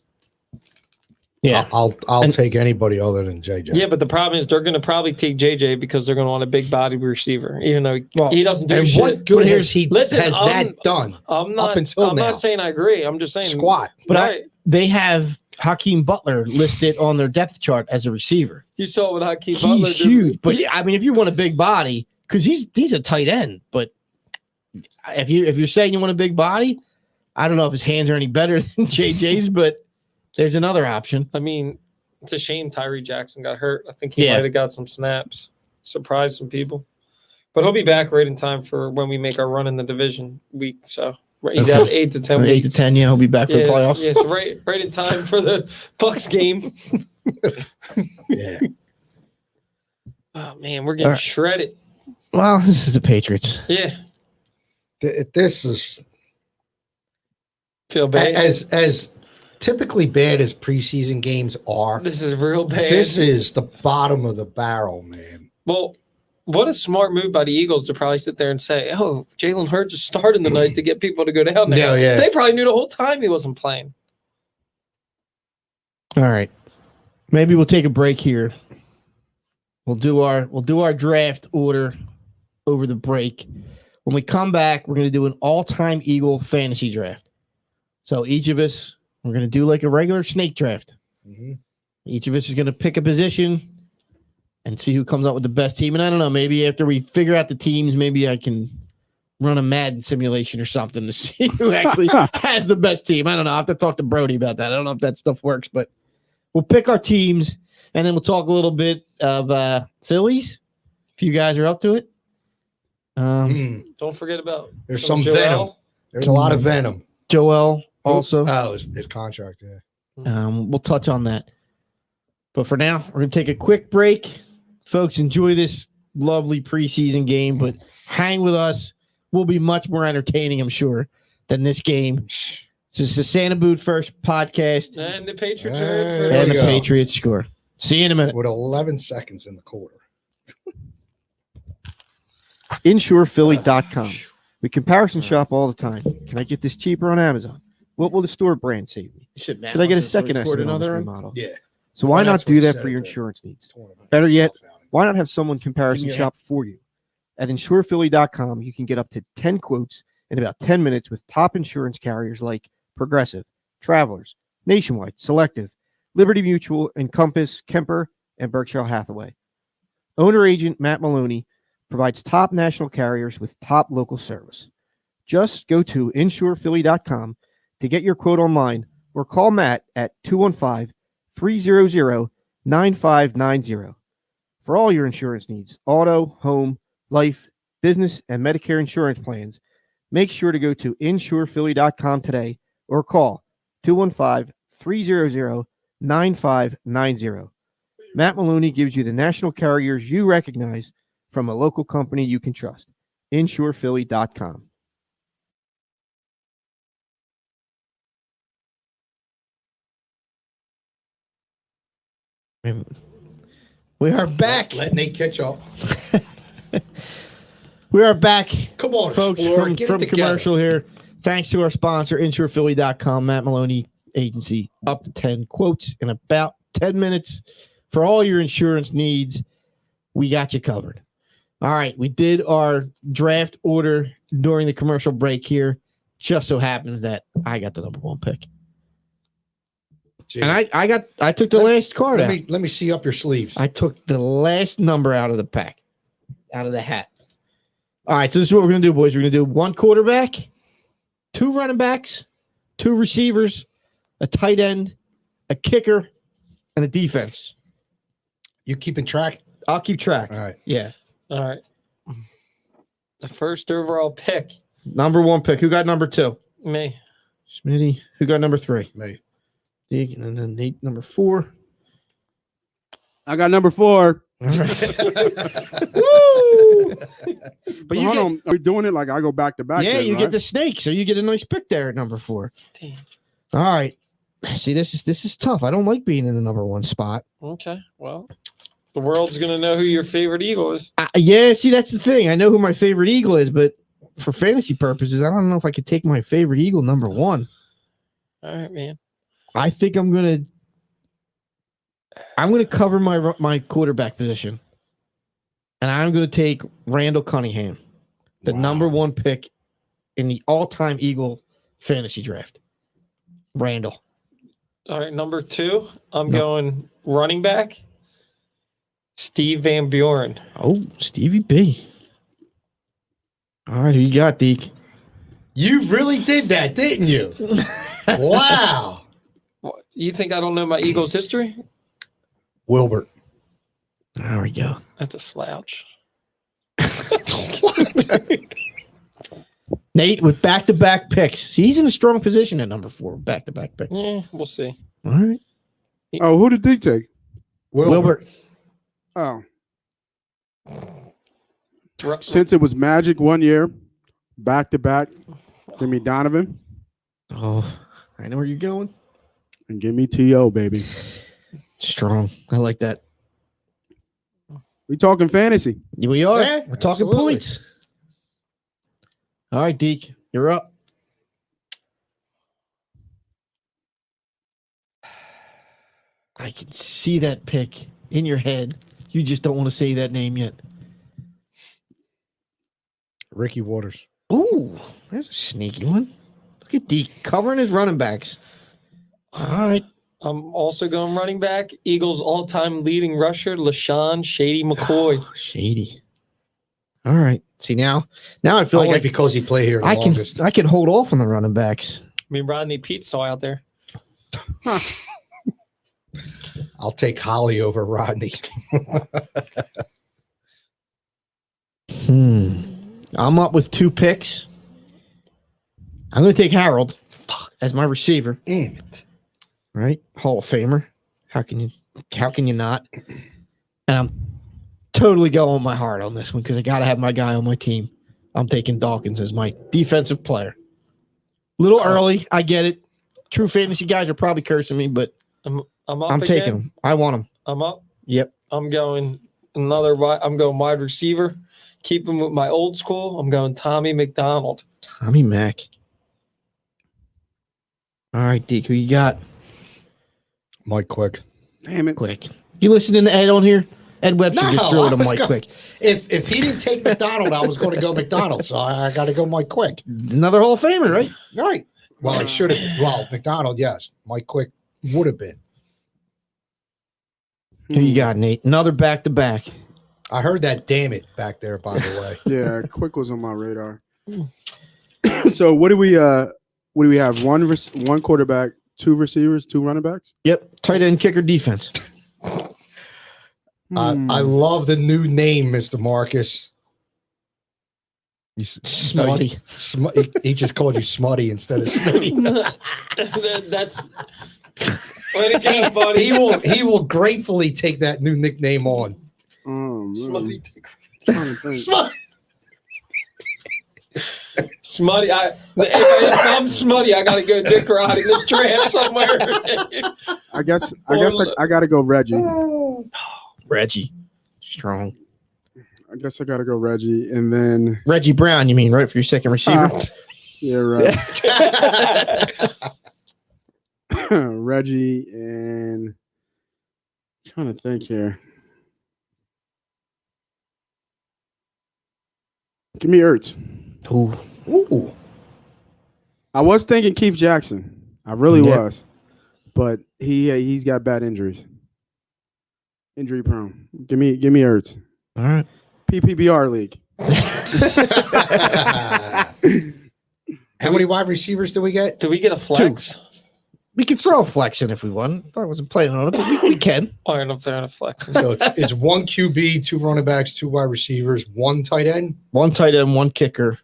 Yeah. I'll take anybody other than JJ. Yeah, but the problem is they're going to probably take JJ because they're going to want a big body receiver, even though Well, he doesn't do And shit. what good has he Listen, has that done? I'm not. until I'm now. not saying I agree. I'm just saying Squat. But right. They have Hakeem Butler listed on their depth chart as a receiver. You saw what Hakeem Butler He's did. huge. But I mean, if you want a big body, because he's a tight end, but if you're saying you want a big body, I don't know if his hands are any better than JJ's, but there's another option. I mean, it's a shame Tyree Jackson got hurt. I think he Yeah. might have got some snaps, surprised some people. But he'll be back right in time for when we make our run in the division week. So he's out 8 to 10 8 weeks. to 10, yeah, he'll be back for the playoffs. Yes, right in time for the Bucks game. Yeah. Oh man, we're getting All right. shredded. Well, this is the Patriots. Yeah, This is feel bad. as typically bad as preseason games are. This is real bad. This is the bottom of the barrel, man. Well, what a smart move by the Eagles to probably sit there and say, "Oh, Jalen Hurts is starting the night to get people to go down there." Yeah. They probably knew the whole time he wasn't playing. All right. Maybe we'll take a break here. We'll do our draft order over the break. When we come back, we're going to do an all-time Eagle fantasy draft. So each of us, we're going to do like a regular snake draft. Mhm. Each of us is going to pick a position and see who comes up with the best team. And I don't know, maybe after we figure out the teams, maybe I can run a Madden simulation or something to see who actually has the best team. I don't know. I have to talk to Brody about that. I don't know if that stuff works, but we'll pick our teams and then we'll talk a little bit of Phillies, if you guys are up to it. Don't forget about There's some Joel. venom. There's a lot of venom. Joel also. Oh, his contract. Yeah. We'll touch on that. But for now, we're going to take a quick break. Folks, enjoy this lovely preseason game, but hang with us. We'll be much more entertaining, I'm sure, than this game. This is the Santa Boot First podcast. And the Patriots There are we And the go. Patriots score. See you in a minute. With 11 seconds in the quarter. InsurePhilly.com. We comparison shop all the time. Can I get this cheaper on Amazon? What will the store brand save me? Should I get a second estimate on this remodel? Yeah. So why Well, not that's what do he that said for your at the insurance needs? Tournament. Better yet, why not have someone comparison Give me shop for you? At InsurePhilly.com, you can get up to 10 quotes in about 10 minutes with top insurance carriers like Progressive, Travelers, Nationwide, Selective, Liberty Mutual, Encompass, Kemper, and Berkshire Hathaway. Owner agent Matt Maloney provides top national carriers with top local service. Just go to InsurePhilly.com to get your quote online or call Matt at 215-300-9590. For all your insurance needs, auto, home, life, business, and Medicare insurance plans, make sure to go to InsurePhilly.com today or call 215-300-9590. Matt Maloney gives you the national carriers you recognize from a local company you can trust. InsurePhilly.com. We are back. Let Nate catch up. We are back, Come on, folks, Explorer. Get from it together. commercial here. Thanks to our sponsor, InsurePhilly.com, Matt Maloney Agency. Up to 10 quotes in about 10 minutes for all your insurance needs. We got you covered. All right, we did our draft order during the commercial break here. Just so happens that I got the number one pick. Gee. And I took the last card out. Let me see up your sleeves. I took the last number out of the pack, out of the hat. All right, so this is what we're going to do, boys. We're going to do one quarterback, two running backs, two receivers, a tight end, a kicker, and a defense. You keeping track? I'll keep track. All right. Yeah. All right. The first overall pick. Number one pick. Who got number two? Me. Smitty. Who got number three? Me. Deke, and then Nate, number four. I got number 4. All right. Woo! But you Hold get, on. Are we doing it like I go back to back? yeah, then, you right? get the snake, so you get a nice pick there at number 4. Damn. All right. See, this is tough. I don't like being in the number one spot. Okay. Well, the world's going to know who your favorite Eagle is. Yeah, see, that's the thing. I know who my favorite Eagle is, but for fantasy purposes, I don't know if I could take my favorite Eagle number one. All right, man. I think I'm gonna cover my quarterback position, and I'm gonna take Randall Cunningham, the number one pick in the all-time Eagle fantasy draft. Randall. All right, number 2, I'm going running back, Steve Van Buren. Oh, Stevie B. All right, who you got, Deke? You really did that, didn't you? Wow. What, you think I don't know my Eagles history? Wilbert. There we go. That's a slouch. Nate with back-to-back picks. See, he's in a strong position at number 4, back-to-back picks. Yeah, we'll see. All right. Oh, who did Deke take? Wilbert. Oh, since it was Magic one year, back to back, give me Donovan Oh, I know where you're going. and give me T.O., baby. Strong. I like that. We talking fantasy. We are. Yeah, We're talking absolutely. points. All right, Deke, you're up. I can see that pick in your head. You just don't want to say that name yet. Ricky Waters. Ooh, there's a sneaky one. Look at Deke covering his running backs. All right. I'm also going running back. Eagles all-time leading rusher, LaShawn Shady McCoy. Oh, shady. All right. See, now I feel Only like because he played here the I can longest. hold off on the running backs. I mean, Rodney Pete's still out there. I'll take Holly over Rodney. I'm up with 2 picks. I'm going to take Harold as my receiver. Damn it. Right? Hall of Famer. How can you How can you not? And I'm totally going with my heart on this one because I got to have my guy on my team. I'm taking Dawkins as my defensive player. Little early, I get it. True fantasy guys are probably cursing me, but I'm up I'm again. taking him. I want him. I'm up. Yep. I'm going wide receiver. Keep him with my old school. I'm going Tommy McDonald. Tommy Mack. All right, Deke, who you got? Mike Quick. Damn it. Quick. You listening to Ed on here? Ed Webster No, just threw it I on was Mike go- Quick. If he didn't take McDonald, I was going to go McDonald. So I got to go Mike Quick. Another Hall of Famer, right? Right. Well, I should have. Well, McDonald, yes. Mike Quick would have been. Who you got, Nate? Another back-to-back. I heard that damn it back there, by the way. Yeah, Quick was on my radar. So what do we have? One quarterback, 2 receivers, 2 running backs? Yep. Tight end, kicker, defense. I love the new name, Mr. Marcus. Smutty. He just called you Smutty instead of Smitty. That's way to go, buddy. He will gratefully take that new nickname on. Smutty. Smutty. Smutty. If I'm Smutty, I gotta go dick ride in this draft somewhere. I guess I gotta go Reggie. Reggie. Strong. I guess I gotta go Reggie, and then Reggie Brown, you mean, right? For your second receiver? yeah, right. Reggie, and I'm trying to think here. Give me Ertz. Ooh. I was thinking Keith Jackson. I really Yeah. was, but he's got bad injuries. Injury prone. Give me Ertz. All right. PPBR league. How many wide receivers do we get? Do we get a flex? We can throw a flex in if we want. I wasn't planning on it, but we can. All right, I'm throwing a flex. So it's 1 QB, 2 running backs, 2 wide receivers, 1 tight end. 1 tight end, 1 kicker,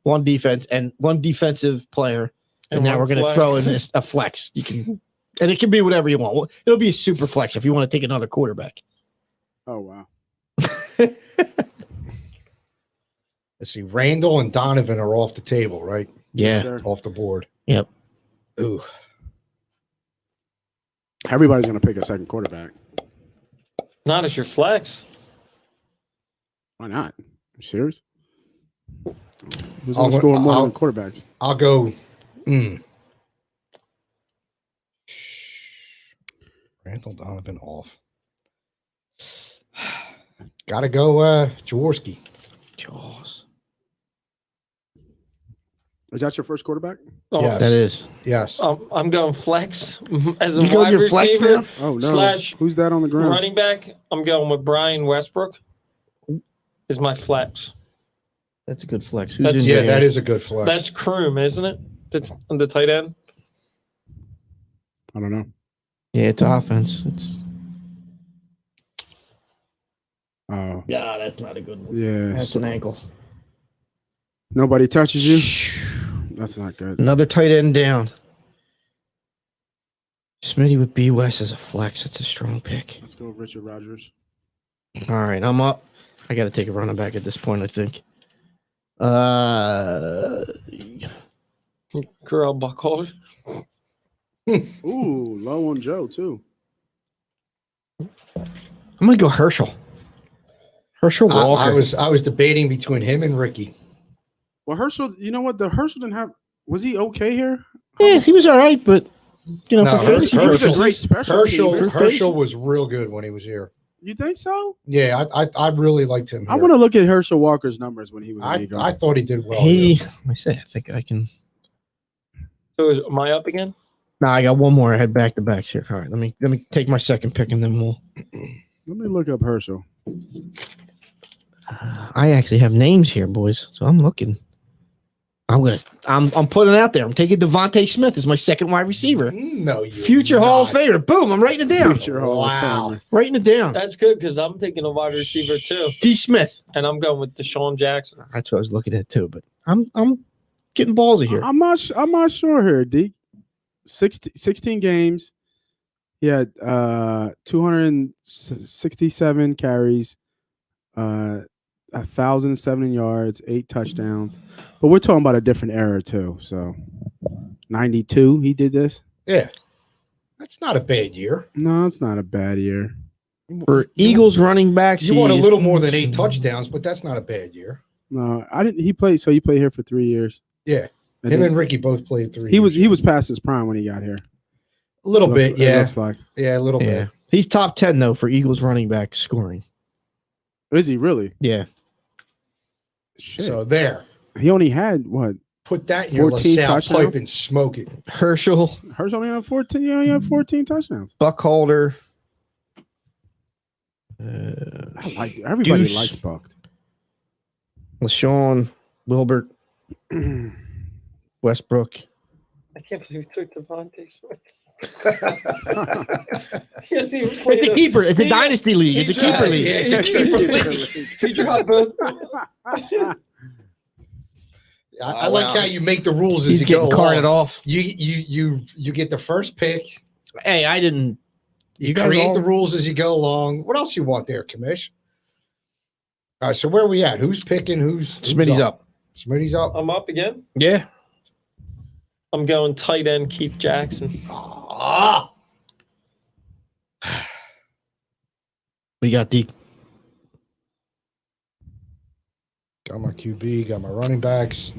1 defense, and 1 defensive player. And now we're going to throw in a flex. You can, and it can be whatever you want. It'll be a super flex if you want to take another quarterback. Oh wow. Let's see. Randall and Donovan are off the table, right? Yeah. Sure. Off the board. Yep. Ooh. Everybody's gonna pick a second quarterback. Not as your flex. Why not? You serious? Who's gonna score more than quarterbacks? I'll go. Randall Donovan off. Gotta go Jaworski. Jaws. Is that your first quarterback? Oh, Yes. That is. Yes. I'm going flex as a You going wide your flex receiver now? Oh no. slash Who's that on the ground? running back. I'm going with Brian Westbrook. Is my flex. That's a good flex. Who's That's- in Yeah, there? that is a good flex. That's Kroom, isn't it? That's on the tight end. I don't know. Yeah, it's offense. It's Oh yeah, that's not a good one. yeah. That's an ankle. Nobody touches you. That's not good. Another tight end down. Smitty with B West as a flex. That's a strong pick. Let's go Richard Rodgers. All right, I'm up. I got to take a running back at this point, I think. Corral Buckholder. Ooh, low on Joe too. I'm going to go Herschel. Herschel Walker. I was debating between him and Ricky. Well, Herschel, you know what? The Herschel didn't have. Was he okay here? Yeah, he was all right, but you know, No, for fantasy He was a purposes, great special teamer. Herschel was real good when he was here. You think so? Yeah, I really liked him. I here. want to look at Herschel Walker's numbers when he was in I Eagle. thought he did well. here. I think I can. So am I up again? No, I got one more. I had back to backs here. All right, let me take my second pick and then we'll. Let me look up Herschel. I actually have names here, boys. So I'm looking. I'm putting it out there. I'm taking Devonta Smith as my second wide receiver. No, you Future Hall of Famer. Boom! I'm writing it down. Future Hall of Wow. Famer. Writing it down. That's good because I'm thinking a wide receiver too, D. Smith. and I'm going with Deshaun Jackson. That's what I was looking at too. But I'm getting ballsy here. I'm not sure here, D. 16 games, He had 267 carries, 1,007 yards, 8 touchdowns. But we're talking about a different era too. So 92, he did this. Yeah. That's not a bad year. No, it's not a bad year. For Eagles running backs, You want a he's- little more than 8 touchdowns, but that's not a bad year. No, I didn't. He played here for 3 years. Yeah. And Him then and Ricky both played 3 he years. was past his prime when he got here. A little bit, It yeah. looks like. Yeah, a little Yeah, bit. he's top 10 though for Eagles running back scoring. Is he really? Yeah, Shit. So there. He only had what? Put that in your 14 LaSalle touchdowns? pipe and smoke it. Herschel, Herschel only had 14. He only had 14 touchdowns. Buckholder. I like everybody Deuce. liked Buck. LaShawn, Wilbert, Westbrook. I can't believe we took Devonta Smith. He hasn't even It's played a a- keeper. It's a he- dynasty league. It's a he keeper tried, league. yeah, it's a keeper league. He dropped both. I like how you make the rules as He's you go getting carted along. off. You get the first pick. Hey, I didn't. You, You guys create all- the rules as you go along. What else you want there, Commish? All right, so where are we at? Who's picking? Who's Smitty's up. Smitty's up. I'm up again. Yeah. I'm going tight end Keith Jackson. Ah, We got the got my QB, got my running backs,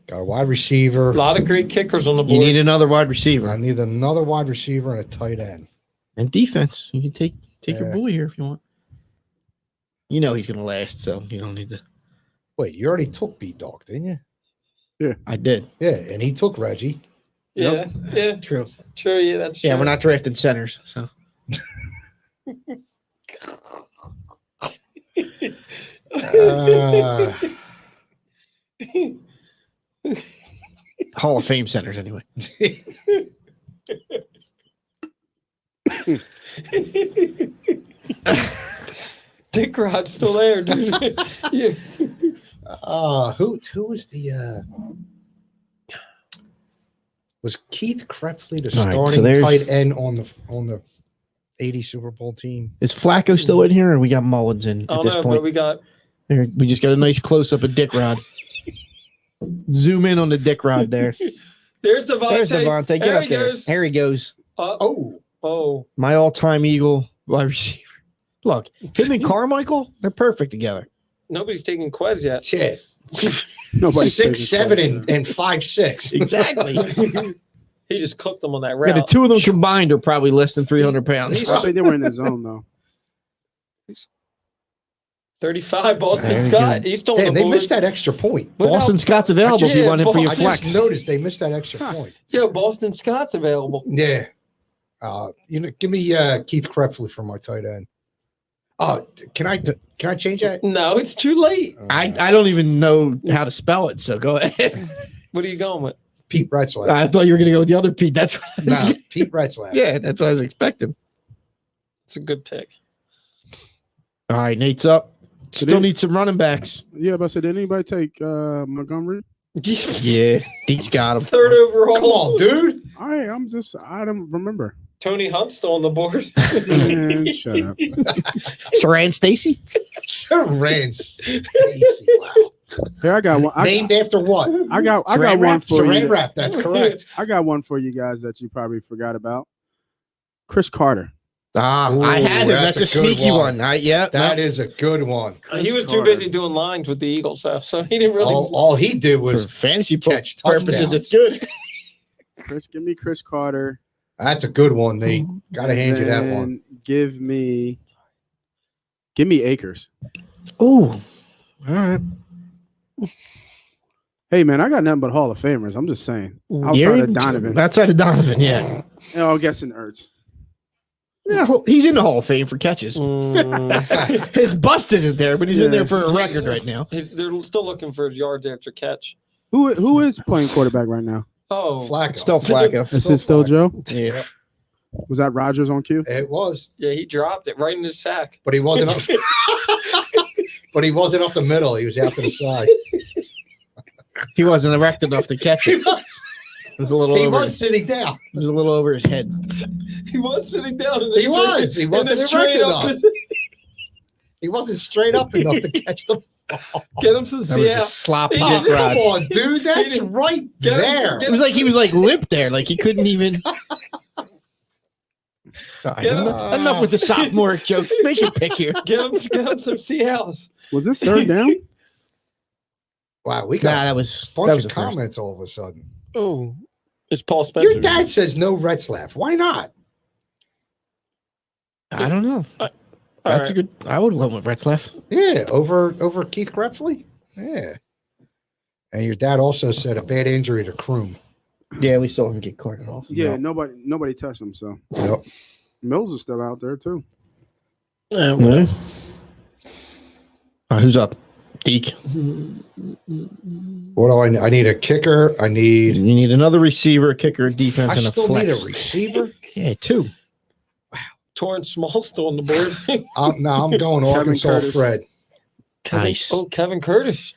got a wide receiver. A lot of great kickers on the board. You need another wide I receiver need another wide receiver and a tight end. and defense. You can take your Yeah. boy here if you want. You know he's gonna last, so you don't need to. Wait, you already took B-Dog, didn't you? I did. Yeah, and he took Reggie. Yeah, yeah, True. true. Yeah, that's true. Yeah, we're not drafting centers, so Uh, Hall of Fame centers anyway. Dick Rod's still there, dude. Yeah. who was the was Keith Krepley the All right, so starting there's- tight end on the 80 Super Bowl team? Is Flacco still in here, or we got Mullins in I at don't this know, point? but we got There, we just got a nice close up of Dick Rod. Zoom in on the Dick Rod there. there's Devontae. There's Devontae. Get There up he there. goes. There he goes. Oh, Oh, My all-time Eagle wide receiver. Look, him and Carmichael, they're perfect together. nobody's taking Quez yet. shit. Nobody's taking 6'7" Quez. and 5'6". Exactly. He just cooked them on that Yeah, route. the two of them combined are probably less than 300 pounds. I think they were in the zone though. 35, Boston There you Scott. go. He's still Damn, on the they board. missed that extra point. But Boston now- Scott's available if you Yeah, want him for your I flex. just noticed they missed that extra point. Yeah, Boston Scott's available. Yeah. Give me Keith Krepley for my tight end. Can I change that? No, it's too late. I don't even know how to spell it, so go ahead. What are you going with? Pete Retzlaff. I thought you were going to go with the other Pete. That's what I was No, Pete Retzlaff. Yeah, that's what I was expecting. It's a good pick. All right, Nate's up. Still need some running backs. Yeah, but I said, did anybody take Montgomery? Yeah, Deke's got him. Third overall. Come on, dude. I don't remember. Tony Hunt's still on the board. Man, shut up. Saran Stacy? Sir Rance. Wow. Here, I got one. Named after what? I got Saran one wrap? for Saran you. wrap. That's correct. I got one for you guys that you probably forgot about. Chris Carter. I Ooh, had him. that's That's a a good sneaky one. one. Yeah, That is a good one. He was too Carter. busy doing lines with the Eagles, so he didn't really. All he did for was fantasy catch purposes, touchdowns. it's good. Give me Chris Carter. That's a good one, Nate. Got to and hand you that then one. Give me Akers. Ooh, all right. Hey man, I got nothing but Hall of Famers. I'm just saying. Outside You're of in- Donovan. Outside of Donovan, yeah. I'm guessing Ertz. Yeah, he's in the Hall of Fame for catches. Mm, His bust isn't there, but he's in Yeah. there for a record right now. they're still looking for his yards after catch. Who is playing quarterback right now? Oh, Flacco. Still Flacco. Is it still Joe? Yeah. Was that Rodgers on cue? It was, yeah, he dropped it right in his sack. but he wasn't up. But he wasn't up the middle. He was out to the side. He wasn't erect enough to catch He it. was, It was a little he over. was sitting down. It was a little over his head. He was sitting down. In the He was. He wasn't erect enough. He wasn't straight up enough to catch the ball. Get him some That was a Seattle. sloppy He dick did- ride. Come on, dude. That's right Get him- there. get It was like he was like limp there, like he couldn't even. All right, Get him- enough with the sophomore jokes. Make your pick here. Get him some Seattle's. Was this third down? Wow, we Nah, got that was a bunch that was of the first. comments all of a sudden. Oh, it's Paul Spencer. Your dad says no Retzlaff. Why not? I don't know. All That's right. a good. I would love with Retzlaff. Yeah, over Keith Grepsley. Yeah. And your dad also said a bad injury to Kroom. Yeah, we saw him get carted off. Yeah, No. nobody touched him. So Yep. Mills is still out there too. Well, All right, who's up? Deke. What do I need? A kicker. I You need. need another receiver, a kicker, a defense, I and a still need flex. a receiver. Yeah, two. Torrance Small still on the board. No, I'm going Arkansas Curtis. Fred. Nice. Kevin Curtis.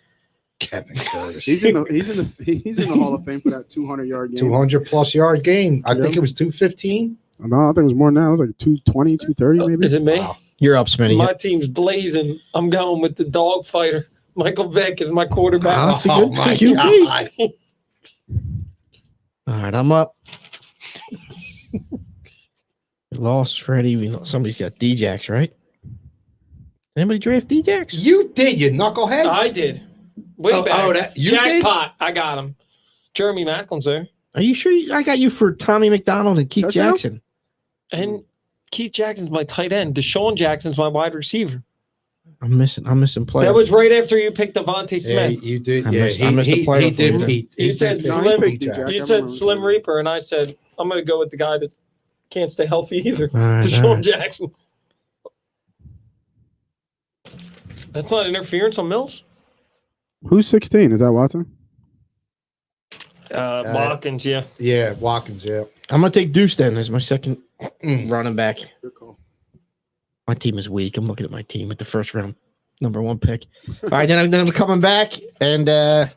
Kevin Curtis. He's in the Hall of Fame for that 200-yard game. 200+ yard game. I think it was 215. No, I think it was more than that. It was like 220, 230 maybe. Is it me? Wow. You're up, Smitty. My team's blazing. I'm going with the dog fighter. Michael Vick is my quarterback. That's a Oh good my QB. God. All right, I'm up. We lost Freddie. We lost, somebody's got D-Jax, right? Anybody draft D-Jax? You did, you knucklehead. I did. Way Oh, back. that you Jackpot. I got him. Jeremy Macklin's there. Are you sure? I got you for Tommy McDonald and Keith Touchdown? Jackson. And Keith Jackson's my tight end. Deshaun Jackson's my wide receiver. I'm missing players. That was right after you picked Devonta Yeah, Smith. you did. I Yeah, missed- I missed a he player did. for you. He You said did. Slim. Pete Jackson. You I said remember Slim seeing Reaper, and I said I'm going to go with the guy that can't stay healthy either. All right, all Deshaun right. Jackson. That's not interference on Mills. Who's 16? Is that Watson? Dawkins, yeah. Yeah, Watkins. Yeah. I'm going to take Deuce then as my second running back. Good call. My team is weak. I'm looking at my team with the first round number one pick. All right, then I'm coming back and Am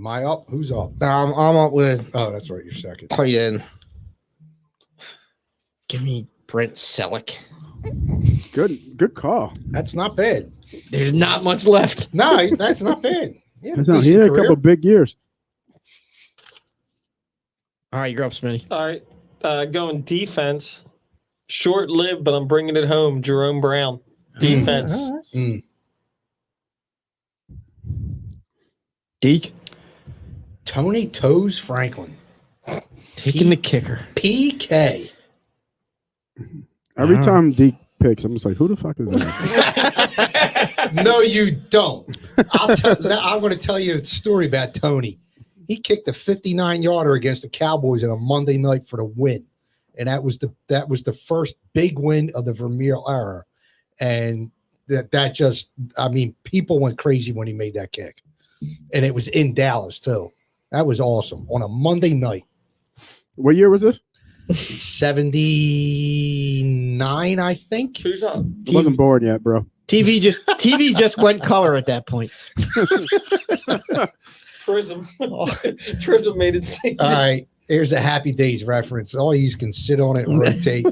I up? Who's up? I'm up with Oh, that's right. You're second. tight end. Give me Brent Selleck. Good call. That's not bad. There's not much left. No, that's not bad. Yeah, That's not, he decent had a career. couple big years. All right, you're up, Smitty. All right. Going defense. Short lived, but I'm bringing it home. Jerome Brown. Defense. All right. Mm. Deke Tony Toes Franklin. taking the kicker. PK. Every Wow. time Deke picks, I'm just like, who the fuck is that? No, you don't. I'm going to tell you a story about Tony. He kicked a 59-yarder against the Cowboys on a Monday night for the win, and that was the first big win of the Vermeer era. And that just, I mean, people went crazy when he made that kick, and it was in Dallas too. That was awesome on a Monday night. What year was this? 79, I think. Who's up? I wasn't born yet, bro. TV just went color at that point. Prism. Prism made it seem. All right, here's a Happy Days reference. All you can sit on it and rotate.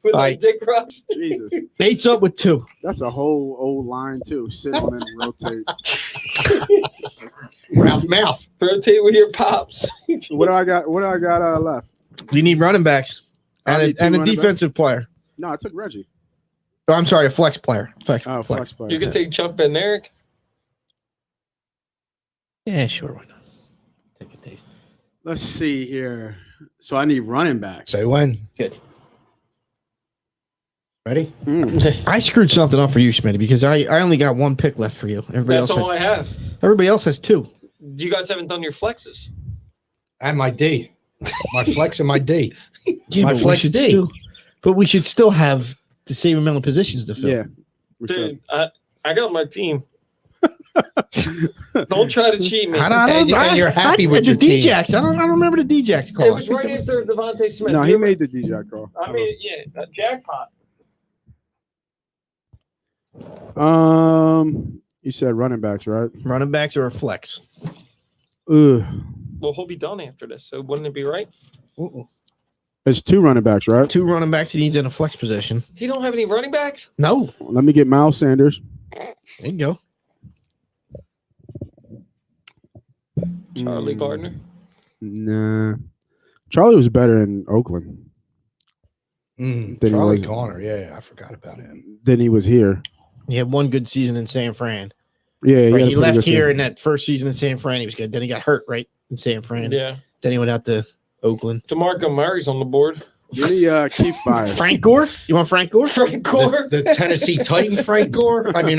With Right. Dick Ross. Jesus. Bates up with 2. That's a whole old line, too. Sit on it and rotate. Ralph Mouth. Rotate with your pops. What do I got left? You need running backs I and need two a running defensive player. No, I took Reggie. Oh, I'm sorry, a flex player. Flex. Oh, flex player. You can take Chuck Bednarik. Yeah, sure. Why not? Take a taste. Let's see here. So I need running backs. Say when. Good. Ready? I screwed something up for you, Smitty, because I only got 1 pick left for you. That's all I have. Everybody else has 2. You guys haven't done your flexes. And my D. My flex and my D. Yeah, My but flex D. But we should still have the same amount of positions to fill. Yeah. we should. Dude, I got my team. Don't try to cheat me. And you're happy with the your team. D-Jacks. I don't remember the D-Jacks call. It was right after Devonta Smith. No, he made the DJ call. I mean, yeah, that jackpot. You said running backs, right? running backs or a flex. Ugh. Well, he'll be done after this, so wouldn't it be right? It's 2 running backs, right? 2 running backs he needs in a flex position. He don't have any running backs? No. Let me get Miles Sanders. There you go. Charlie Gardner. Nah. Charlie was better in Oakland Charlie was- Garner. Yeah, I forgot about him. than he was here. He had 1 good season in San Fran. Yeah, Right, had a he pretty left good here season. in that first season in San Fran. He was good. Then he got hurt, right, in San Fran. Yeah. Then he went out to Oakland. DeMarco Murray's on the board. Give me Keith Byers. Frank Gore? You want Frank Gore? Frank Gore. The Tennessee Titan Frank Gore. I mean,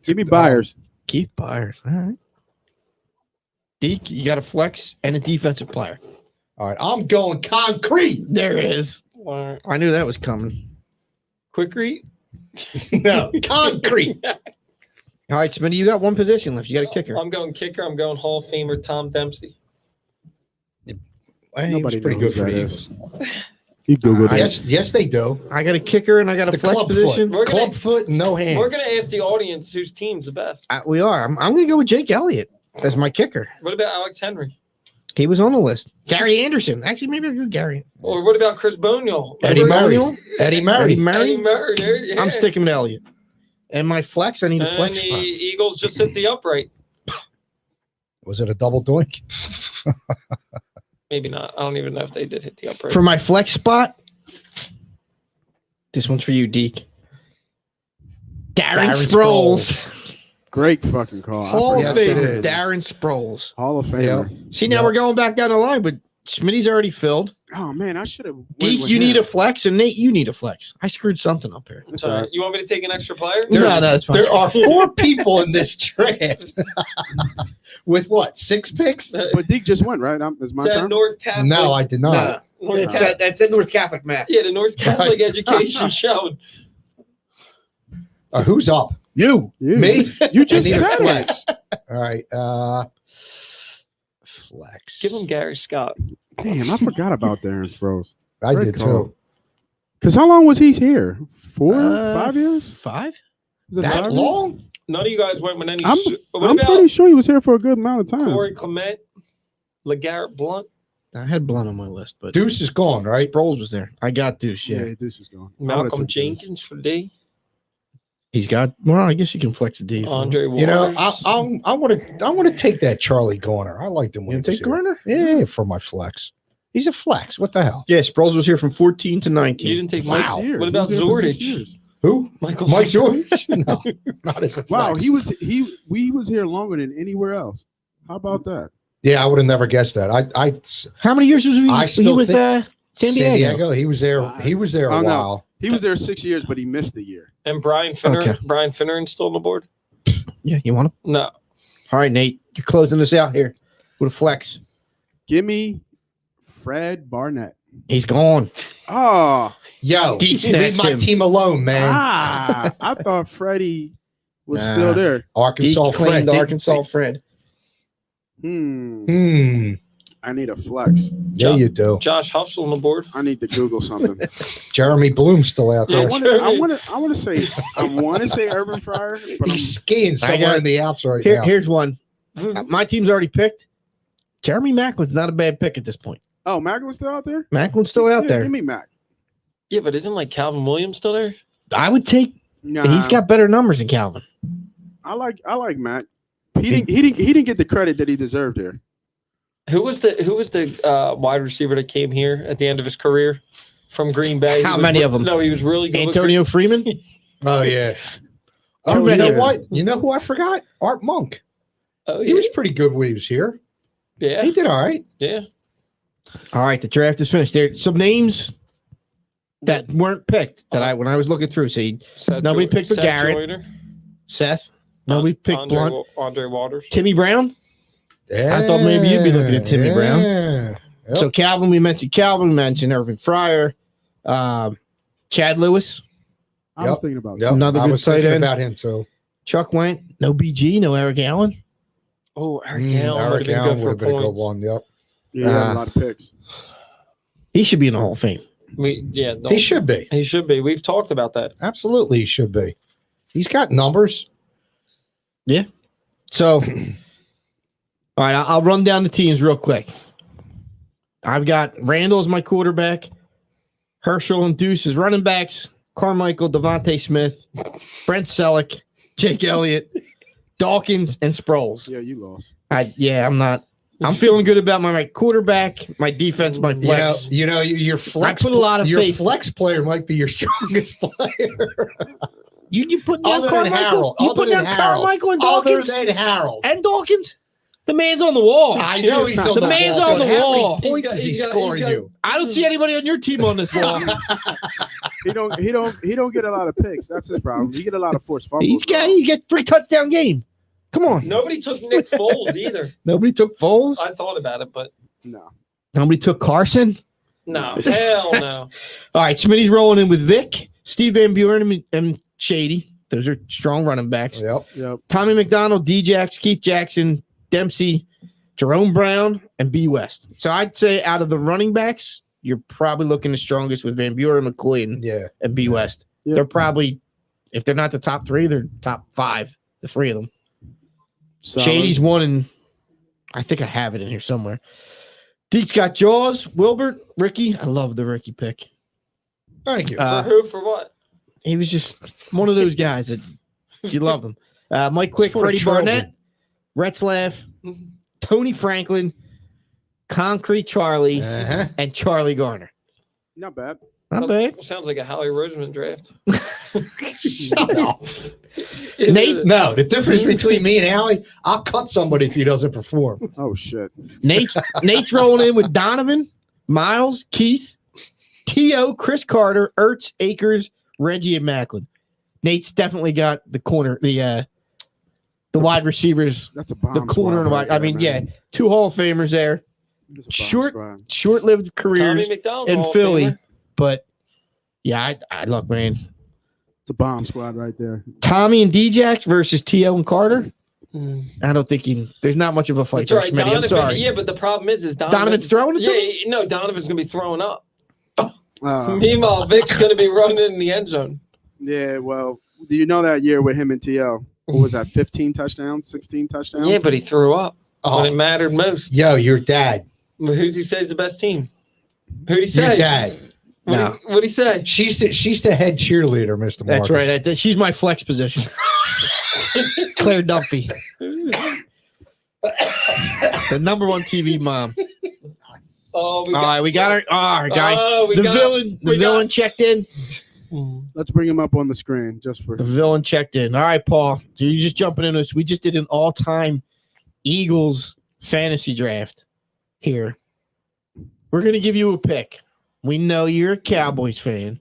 Give me Byers. Keith Byers. All right. Deke, you got a flex and a defensive player. all right, I'm going concrete. There it is. All right. I knew that was coming. Quick read. No, concrete. All right, Smitty, you got 1 position left. You got a kicker. I'm going kicker. I'm going Hall of Famer Tom Dempsey. He was Nobody pretty good knows for who the that Eagles. You Googled it. Yes, they do. I got a kicker and I got a The flex club position. foot, club foot, and no hand. We're going to ask the audience whose team's the best. We are. I'm going to go with Jake Elliott as my kicker. What about Alex Henry? He was on the list. Gary Anderson. Actually, maybe I'll go Gary. Or what about Chris Bonial? Eddie Remember- Murray. Eddie Murray. Eddie Murray. Eddie Murray. There, yeah. I'm sticking with Elliott. And my flex, I need a And flex the spot. Eagles just hit the upright. Was it a double doink? Maybe not. I don't even know if they did hit the upright. For my flex spot, this one's for you, Deke. Darren Darren Sproles. Great fucking call. I Hall forgot of Yes, it Famer, is. Darren Sproles. Hall of Famer. See, now Yeah. we're going back down the line, but Smitty's already filled. Oh man, I should have. Deke, you need a flex, and Nate, you need a flex. I screwed something up here. That's All all right. right. You want me to take an extra player? No, that's fine. There are 4 people in this draft with what? 6 picks? But Deke just went right. It's my Is that turn. North Catholic? No, I did not. North It's Catholic. that's at North Catholic math. Yeah, the North Catholic education showed. Who's up? You. Me? You I just need a said it. flex. All right. Flex. Give him Gary Scott. Damn, I forgot about Darren Sproles. I Great did call. too. Because how long was he here? 4, 5 years? 5? Was it That 5 years? long? None of you guys went with any. I'm what pretty about sure he was here for a good amount of time. Corey Clement, LeGarrette Blunt, I had Blunt on my list, but Deuce is gone, right? Sproles was there. I got Deuce, yeah. Yeah, Deuce is gone. I would've Malcolm took Deuce. Jenkins for D, He's got, well, I guess you can flex a D. Andre Waters. You know, I want to take that Charlie Garner. I liked him You when want he to was take here. Garner? Yeah, for my flex. He's a flex. What the hell? Yeah, Sproles was here from 14 to 19. you didn't take Wow. Mike. 6 years. What He about was here for 6 Zordich? years. Who? Mike Mike George? No, not as a flex. Wow, he was here longer than anywhere else. How about that? Yeah, I would have never guessed that. I How many years was I he still with think- San Diego? He was there. He was there a Oh, no. while. He was there 6 years, but he missed the year. And Brian Finner. Okay. Brian Finneran's still on the board. Yeah, you want him? No, All right, Nate, you're closing this out here with a flex. Give me Fred Barnett. He's gone. Oh, Yo, Deke leave snatched my him. team alone, man. I thought Freddie was Nah. still there. Arkansas Deke Fred. claimed Arkansas Fred. I need a flex. Yeah, you do. Josh Huff's on the board. I need to Google something. Jeremy Bloom's still out Yeah, there. I want to say Urban Fryer, but He's skiing I somewhere got- in the Alps right now. Here's one. My team's already picked. Jeremy Macklin's not a bad pick at this point. Macklin's still out there. Macklin's still out Yeah, there. Give me Mac. Yeah, but isn't like Calvin Williams still there? I would take. Nah, He's got better numbers than Calvin. I like Mac. He didn't get the credit that he deserved here. Who was the wide receiver that came here at the end of his career from Green Bay? How He was many of them? No, he was really good. with Antonio Freeman. Oh yeah. Too You many know of them. what? You know who I forgot? Art Monk. Oh, He yeah. was pretty good when he was here. Yeah. He did all right. Yeah. All right, the draft is finished. There's some names that weren't picked that when I was looking through. See, Nobody picked for Seth Garrett. Joyner. Seth. Nobody picked Blunt. Andre Waters. Timmy Brown. Yeah, I thought maybe you'd be looking at Timmy Brown. Yep. So Calvin, we mentioned Calvin. We mentioned Irvin Fryer. Chad Lewis. I was Yep. thinking about Yep. that. Another I good was tight thinking end. about him too. Chuck Went. No BG. No Eric Allen. Oh, Eric Allen would have Eric been Allen good would have for been a good points. one. Yep. Yeah, he had a lot of picks. He should be in the Hall of Fame. He should be. He should be. We've talked about that. Absolutely, he should be. He's got numbers. So, All right, I'll run down the teams real quick. I've got Randall as my quarterback, Herschel and Deuce as running backs, Carmichael, Devonta Smith, Brent Selleck, Jake Elliott, Dawkins, and Sproles. Yeah, you lost. I'm not. I'm feeling good about my quarterback, my defense, my flex. Your flex. I put a lot of your faith. flex player might be your strongest player. You put down Other than Carmichael? Harold. You Other put than down Harold. Carmichael and Other Dawkins? than Harold. And Dawkins? The man's on the wall. I know he's on The the man's wall, on the but how many wall. points is he scoring you? I don't see anybody on your team on this wall. He don't get a lot of picks. That's his problem. He get a lot of forced fumbles. He get 3 touchdown game. Come on. Nobody took Nick Foles either. Nobody took Foles. I thought about it, but No. Nobody took Carson. no, hell no. All right, Smitty's rolling in with Vic, Steve Van Buren, and Shady. Those are strong running backs. Yep. Tommy McDonald, D-Jax, Keith Jackson, Dempsey, Jerome Brown, and B. West. So I'd say out of the running backs, you're probably looking the strongest with Van Buren, McCoy, and B. West. Yeah. They're probably, if they're not the top 3, they're top 5, the 3 of them. Solid. Shady's 1, and I think I have it in here somewhere. Deke's got Jaws, Wilbert, Ricky. I love the Ricky pick. Thank you. For who? For what? He was just one of those guys that you love them. Mike Quick, It's for the Freddie children. Barnett, Retzlaff, Tony Franklin, Concrete Charlie, and Charlie Garner. Not bad. Not bad. Sounds like a Howie Roseman draft. Shut up. Nate, No, the difference between me and Allie, I'll cut somebody if he doesn't perform. Oh shit. Nate's rolling in with Donovan, Miles, Keith, T.O., Chris Carter, Ertz, Akers, Reggie, and Macklin. Nate's definitely got the corner, the wide receivers, That's a bomb. the corner and the wide. I mean, yeah, 2 Hall of Famers there. Short-lived Tommy careers McDonald in Hall of Philly, Famer. but yeah, I look, man. It's a bomb squad right there. Tommy and D-Jax versus T.O. and Carter. Mm. I don't think there's not much of a fight That's there, right. Smitty. I'm sorry. Yeah, but the problem is Donovan's throwing it to him? Yeah, no, Donovan's gonna be throwing up. Uh, Meanwhile, Vic's gonna be running in the end zone. yeah. Well, do you know that year with him and TL? What was that? 15 touchdowns, 16 touchdowns. Yeah, but he threw up when it Oh, mattered most. yo, your dad. Who's he say's the best team? Who'd he say? Your dad. What'd he say? She's the head cheerleader, Mr. That's Marcus. right. She's my flex position. Claire Dumpy, the number 1 TV mom. Oh, All right, we got our guy. Oh, The villain checked in. Let's bring him up on the screen just for. The villain checked in. All right, Paul. You just jumping into this. We just did an all-time Eagles fantasy draft here. We're going to give you a pick. We know you're a Cowboys fan,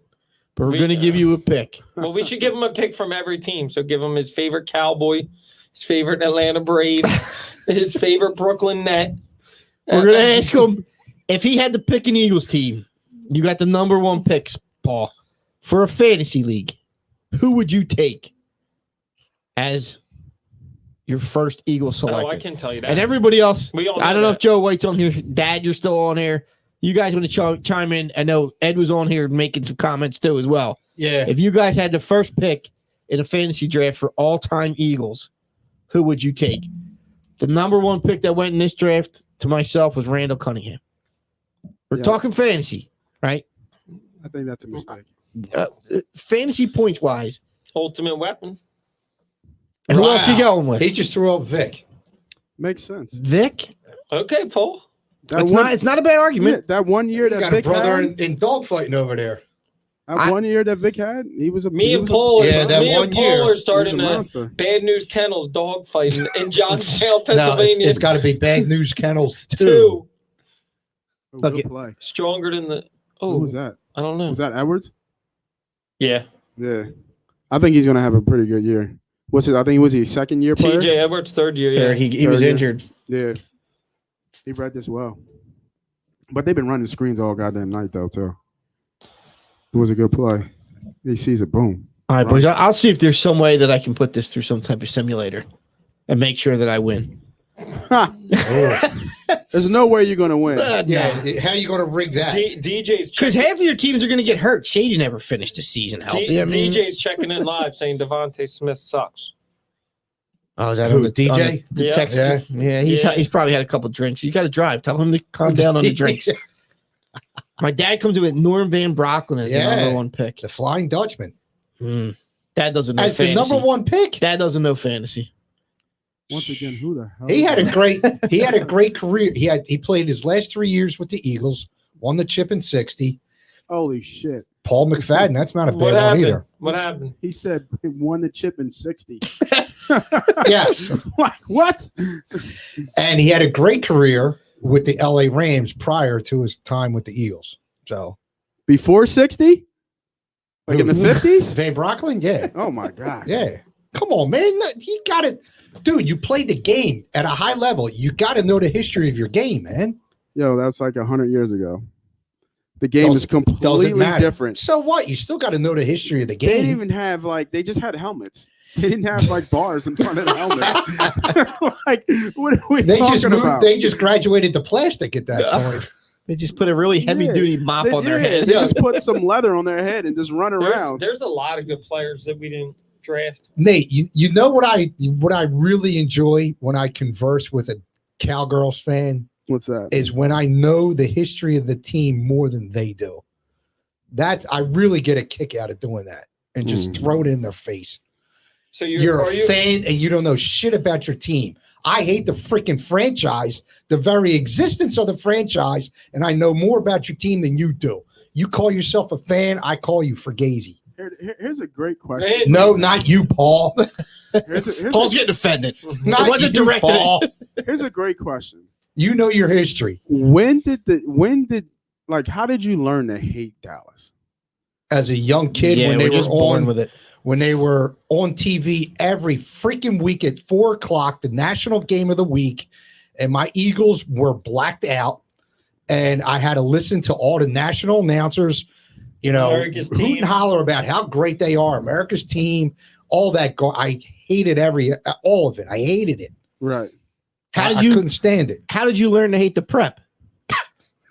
but we're going to give you a pick. Well, we should give him a pick from every team. So give him his favorite Cowboy, his favorite Atlanta Brave, his favorite Brooklyn Net. We're going to ask him if he had to pick an Eagles team. You got the number 1 picks, Paul, for a fantasy league. Who would you take as your first Eagles Oh, selected? I can tell you that. And everybody else, We all I don't know that. if Joe White's on here. Dad, you're still on here. You guys want to chime in? I know Ed was on here making some comments too as well. Yeah. If you guys had the first pick in a fantasy draft for all-time Eagles, who would you take? The number 1 pick that went in this draft to myself was Randall Cunningham. We're Yeah. talking fantasy, right? I think that's a mistake. Fantasy points wise. Ultimate weapon. And who else you Wow. going with? He just threw up Vic. Makes sense. Vic? Okay, Paul. That It's not a bad yeah, argument. that 1 year You that got a Vic brother had. in dogfighting over there. That 1 year that Vic had, he was a Me he and was Paul, Yeah, that me one and Paul year. are he was starting a a monster. Bad News Kennels dog fighting in Johnstown, No, Pennsylvania. it's got to be Bad News Kennels 2. 2. A good Okay. play. Stronger than the. Who Oh, was that? I don't know. Was that Edwards? Yeah. Yeah. I think he's gonna have a pretty good year. What's his? I think was he second year player? TJ Edwards, 3rd year. Yeah. He was Third year. injured. Yeah. He read this well. But they've been running screens all goddamn night though too. It was a good play. He sees it, boom. All right, boys. I'll see if there's some way that I can put this through some type of simulator and make sure that I win. There's no way you're gonna win. Yeah, how you going to rig that? DJ's Because checking, half of your teams are going to get hurt. Shady never finished the season healthy. I mean, DJ's checking in live saying Devonta Smith sucks. Oh, is that Who, on the DJ? The Yeah. text? Yeah. Yeah, he's probably had a couple drinks. He's got to drive. Tell him to calm down on the drinks. My dad comes in with Norm Van Brocklin as the number one pick. The Flying Dutchman. Dad doesn't know As fantasy. the number one pick. Dad doesn't know fantasy. Once again, who the hell? He had a great career. He played his last 3 years with the Eagles, won the chip in 60. Holy shit. Paul McFadden, that's not a What bad one happened? either. What happened? He said he won the chip in 60. Yes. Like, what? And he had a great career with the LA Rams prior to his time with the Eagles. So Before 60? Like in the 50s? Van Brocklin, yeah. Oh my God. Yeah. Come on, man. You got it. Dude, you played the game at a high level. You got to know the history of your game, man. Yo, that's like 100 years ago. The game is Doesn't completely matter. different. So what? You still got to know the history of the They didn't game. even have they just had helmets. They didn't have like bars in front of the helmets. Like, what are we talking about? They just graduated to plastic at that point. They just put a really heavy duty mop on their head. They just put some leather on their head and just run around. There's a lot of good players that we didn't draft. Nate, you know what I really enjoy when I converse with a Cowgirls fan What's that? is when I know the history of the team more than they do. I really get a kick out of doing that and just throw it in their face. So You're a fan and you don't know shit about your team. I hate the freaking franchise, the very existence of the franchise, and I know more about your team than you do. You call yourself a fan, I call you Fugazi. Here's a great question. No, not you, Paul. Paul's getting offended. Not It wasn't you, directed at- Paul. Here's a great question. You know your history. How did you learn to hate Dallas? As a young kid, Yeah, when they we're just were born on with it. when they were on TV every freaking week at 4:00, the national game of the week, and my Eagles were blacked out, and I had to listen to all the national announcers, America's hoot team. and holler about how great they are, America's team, all that. I hated all of it. I hated it. Right. How did I you couldn't stand it. How did you learn to hate the prep?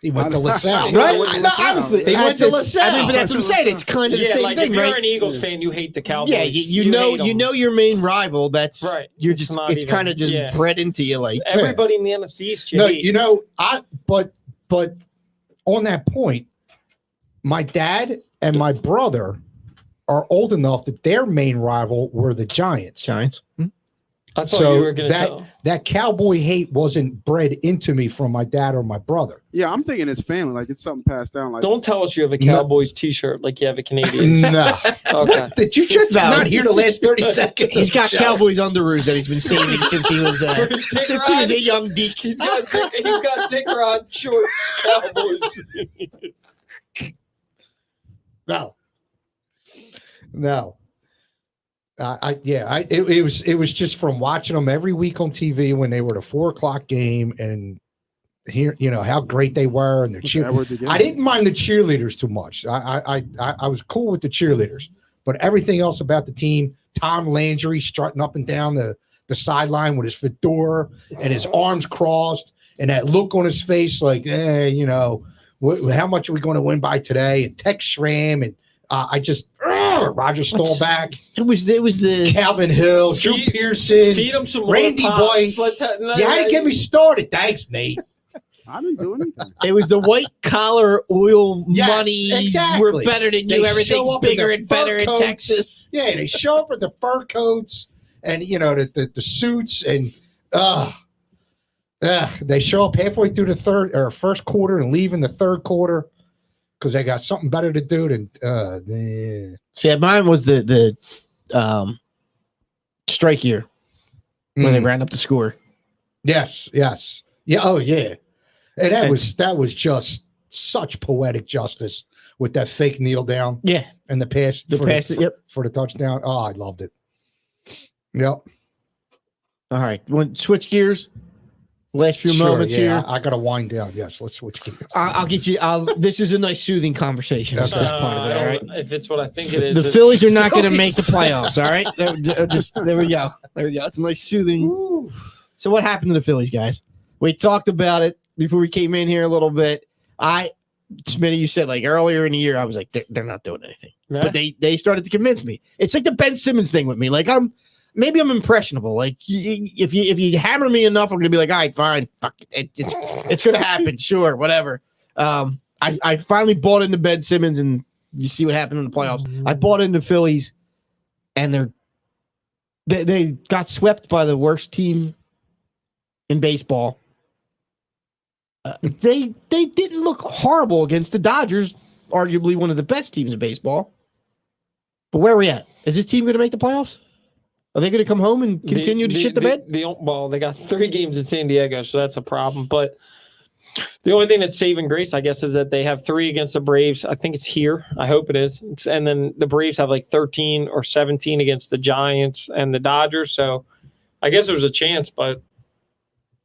He went to LaSalle. Right? No, honestly, He went to LaSalle. I mean, but that's what I'm saying. It's kind of the Yeah, same like thing, if you're right? an Eagles fan, you hate the Cowboys. Yeah, you know hate 'em. your main rival. That's Right. You're It's just not it's even- kind of just yeah. bred into you. Like Everybody in the NFC East. No, hate. but on that point, my dad and my brother are old enough that their main rival were the Giants. Giants. I thought So you were going to tell. that cowboy hate wasn't bred into me from my dad or my brother. Yeah, I'm thinking it's family. Like it's something passed down. Like Don't tell us you have a No. Cowboys T-shirt like you have a Canadian. No. Okay. Did you just No. not hear the last 30 seconds? He's of the got show? Cowboys underoos that he's been saving since he was For his dick since he was ride? a young deek. He's got Dick Rod shorts Cowboys. No. It was just from watching them every week on TV when they were the 4:00 game and hear how great they were and their cheer. Edwards again. I didn't mind the cheerleaders too much. I was cool with the cheerleaders, but everything else about the team, Tom Landry strutting up and down the sideline with his fedora and his arms crossed and that look on his face like, how much are we going to win by today? And Tex Schramm and Roger Staubach, It was the Calvin Hill, Drew Feed- Pearson, Feed him some Randy Lord Boy. Pops. Let's have, You had to get me started. Thanks, Nate. I didn't do anything. it was the white collar oil Yes, money. exactly. We're better than you. They show Everything's up in bigger their and better fur in coats. Texas. Yeah, they show up with the fur coats and the suits and they show up halfway through the first quarter and leave in the third quarter because they got something better to do than See, mine was the strike year when they ran up the score. Yes. Yeah. Oh, yeah. And that was just such poetic justice with that fake kneel down Yeah, and the pass. yep. For the touchdown. Oh, I loved it. Yep. All right, switch gears. Last few moments here. I got to wind down. Yes, let's switch gears. I'll get you. This is a nice soothing conversation. This part of it. All right. If it's what I think it is. The it's- Phillies are not going to make the playoffs. All right. There we go. It's a nice soothing. So what happened to the Phillies, guys? We talked about it before we came in here a little bit. Smitty, you said like earlier in the year, I was like, they're not doing anything. Yeah. But they started to convince me. It's like the Ben Simmons thing with me. Like I'm maybe I'm impressionable. Like if you hammer me enough, I'm gonna be like, all right, fine, fuck it. It's gonna happen, sure, whatever. I finally bought into Ben Simmons, and you see what happened in the playoffs. I bought into Phillies, and they got swept by the worst team in baseball. They didn't look horrible against the Dodgers, arguably one of the best teams in baseball. But where are we at? Is this team going to make the playoffs? Are they going to come home and continue to shit the bed? Well, they got 3 games in San Diego, so that's a problem. But the only thing that's saving grace, I guess, is that they have 3 against the Braves. I think it's here. I hope it is. And then the Braves have like 13 or 17 against the Giants and the Dodgers. So I guess there's a chance, but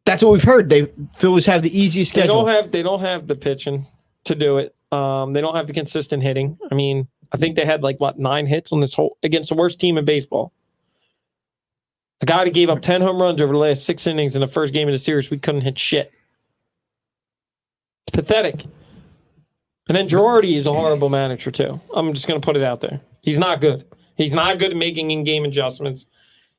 that's what we've heard. Phillies have the easiest schedule. They don't have the pitching to do it. They don't have the consistent hitting. I mean, I think they had 9 hits on this whole against the worst team in baseball. A guy that gave up 10 home runs over the last 6 innings in the first game of the series, we couldn't hit shit. It's pathetic. And then Girardi is a horrible manager too. I'm just going to put it out there. He's not good. He's not good at making in-game adjustments.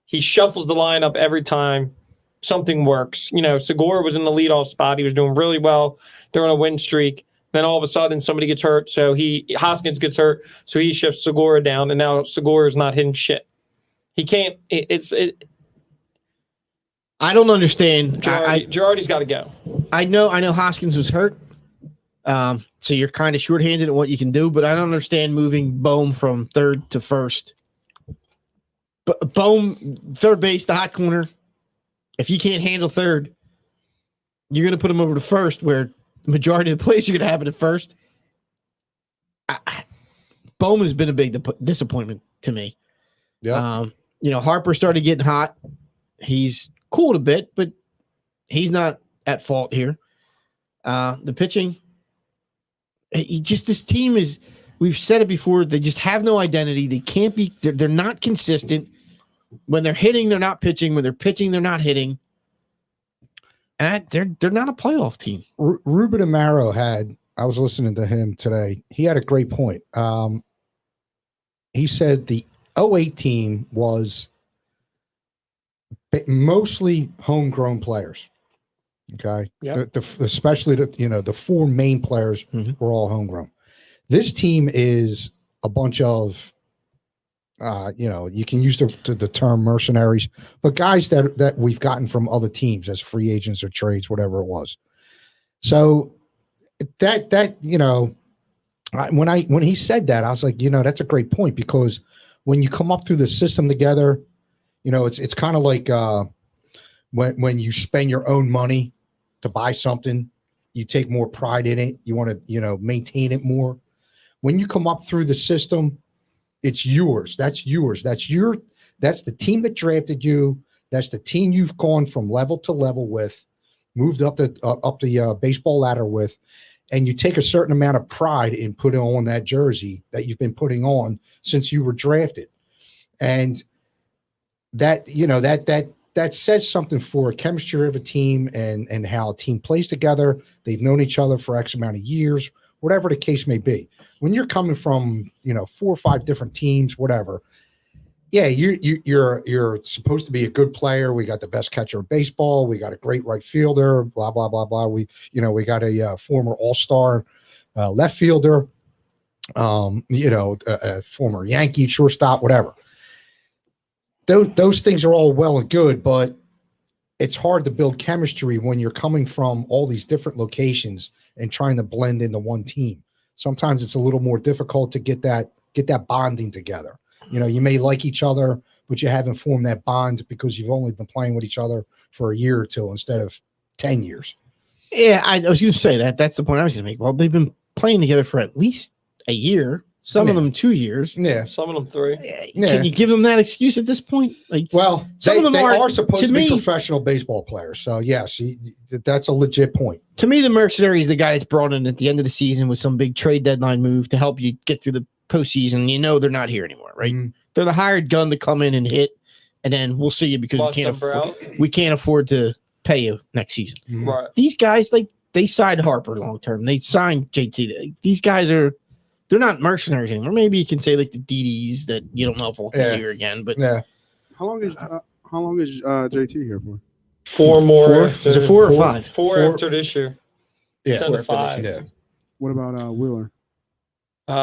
He shuffles the lineup every time something works. Segura was in the leadoff spot. He was doing really well. They're on a win streak. Then all of a sudden somebody gets hurt. So Hoskins gets hurt. So he shifts Segura down. And now Segura is not hitting shit. He can't. I don't understand. Girardi's got to go. I know Hoskins was hurt. So you're kind of shorthanded at what you can do, but I don't understand moving Bohm from third to first. But Bohm, third base, the hot corner. If you can't handle third, you're going to put him over to first, where the majority of the plays you're going to have it at first. Bohm has been a big disappointment to me. Yeah. Harper started getting hot. He's cooled a bit, but he's not at fault here. The pitching, this team is, we've said it before, they just have no identity. They can't be, they're not consistent. When they're hitting, they're not pitching. When they're pitching, they're not hitting. And they're not a playoff team. Ruben Amaro I was listening to him today. He had a great point. He said the 08 team was mostly homegrown players. Okay. Yep. Especially the 4 main players were all homegrown. This team is a bunch of, you can use the term mercenaries, but guys that we've gotten from other teams as free agents or trades, whatever it was. So when he said that, I was like, that's a great point, because when you come up through the system together, it's kind of like when you spend your own money to buy something, you take more pride in it. You want to, maintain it more. When you come up through the system, it's yours. That's yours. That's the team that drafted you. That's the team you've gone from level to level with, moved up the baseball ladder with, and you take a certain amount of pride in putting on that jersey that you've been putting on since you were drafted. And that says something for a chemistry of a team and how a team plays together. They've known each other for X amount of years, whatever the case may be. When you're coming from, 4 or 5 different teams, whatever, yeah, you're supposed to be a good player. We got the best catcher in baseball. We got a great right fielder, blah, blah, blah, blah. We got a former all-star left fielder, a former Yankee shortstop, whatever. Those things are all well and good, but it's hard to build chemistry when you're coming from all these different locations and trying to blend into one team. Sometimes it's a little more difficult to get that bonding together. You may like each other, but you haven't formed that bond because you've only been playing with each other for a year or two instead of 10 years. Yeah, I was going to say that. That's the point I was going to make. Well, they've been playing together for at least a year. Some of them 2 years. Yeah. Some of them 3. Can you give them that excuse at this point? Well, some of them are supposed to be me, professional baseball players. So, yes, that's a legit point. To me, the mercenary is the guy that's brought in at the end of the season with some big trade deadline move to help you get through the postseason. They're not here anymore, right? Mm-hmm. They're the hired gun to come in and hit, and then we'll see you because we can't afford to pay you next season. Mm-hmm. Right. These guys, they signed Harper long term. They signed JT. These guys they're not mercenaries anymore. Maybe you can say the DDs that you don't know if we'll hear again, but How long is JT here for? 4 more. Four? After, Is it 4 or 5? 4 after this year. Yeah. Send to 5. Yeah. What about Wheeler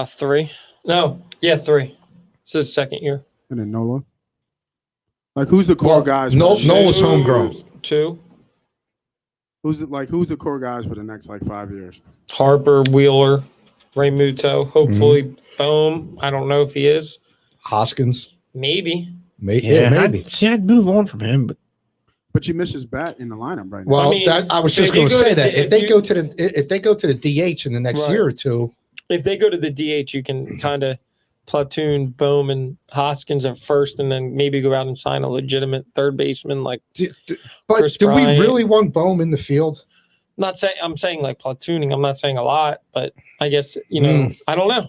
3. No, yeah, 3. It's his second year. and then Nola? Like, who's the core Well, guys? Nola's homegrown. 2. Who's the core guys for the next 5 years? Harper, Wheeler, Ray Muto. Hopefully, Bohm. I don't know if he is. Hoskins. Maybe. Maybe. I'd move on from him, but You miss his bat in the lineup right now. Well, I mean, I was just if you going to go say to that the- if they go to the DH in the next Right. year or two, If they go to the DH, you can kind of platoon Bohm and Hoskins at first, and then maybe go out and sign a legitimate third baseman. Like, but Chris do we Bryant. really want Bohm in the field? not saying I'm saying like platooning. I'm not saying a lot, but I guess I don't know.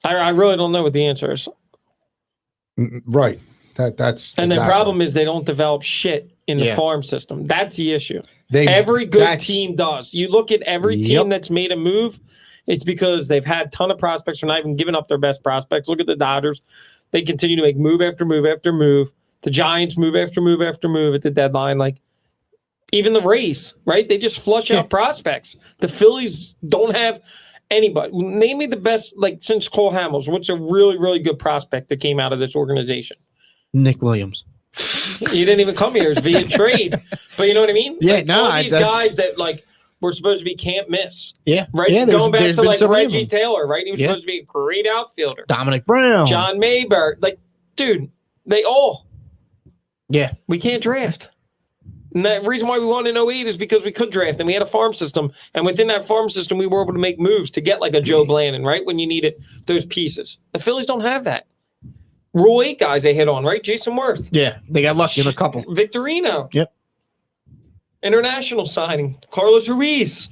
I really don't know what the answer is. Right. That's And the exactly. problem is they don't develop shit in the Yeah. farm system. That's the issue. They Every good that's- team does. You look at every Yep. team that's made a move, it's because they've had a ton of prospects or not even giving up their best prospects. Look at the Dodgers. They continue to make move after move after move. The Giants move after move after move at the deadline. Like, even the Rays, right? They just flush out prospects. The Phillies don't have anybody. Name me the best, like, since Cole Hamels. What's a really, really good prospect that came out of this organization? Nick Williams. He didn't even come here. It's via trade. But you know what I mean? Yeah, Like, no, all these that's- guys that, like, were supposed to be can't miss. Yeah. Right? Yeah, Going back there's to, been like, so many of Reggie them. Taylor, right? He was Yeah. supposed to be a great outfielder. Dominic Brown. John Mayberg. Like, dude, they all. Yeah. We can't draft. And the reason why we won in 08 is because we could draft and we had a farm system. And within that farm system, we were able to make moves to get like a Joe Blandon, right? When you needed those pieces. The Phillies don't have that. Rule 8 guys they hit on, right? Jason Worth, Yeah. They got lucky in a couple. Victorino. Yep. International signing, Carlos Ruiz.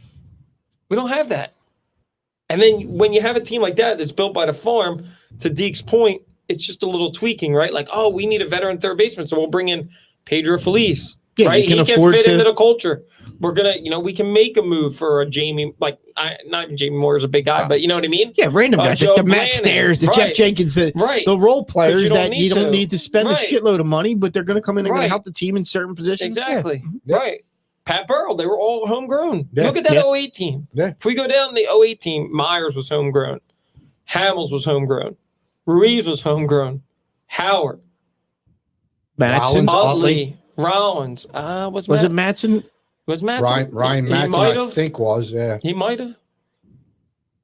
We don't have that. And then when you have a team like that that's built by the farm, to Deke's point, it's just a little tweaking, right? Like, oh, we need a veteran third baseman, so we'll bring in Pedro Feliz. Yeah, right? you can He can afford fit to. into the culture. We're gonna, we can make a move for a Jamie, not even Jamie Moore is a big guy, but you know what I mean? Yeah, random guys Joe like the Matt Blandon. Stairs, the Right. Jeff Jenkins, the Right. role players you don't that need you don't to. need to spend Right. a shitload of money, but they're going to come in and going Right. to help the team in certain positions. Exactly. Yeah. Right. Pat Burrell, they were all homegrown. Yeah. Look at that Yeah. 08 team. Yeah. If we go down the 08 team, Myers was homegrown. Hamels was homegrown. Ruiz was homegrown. Howard. Matson. Rollins. Utley. Rollins. Was it Matson? Was Matson? Ryan He Matson, might I have. think was He might have.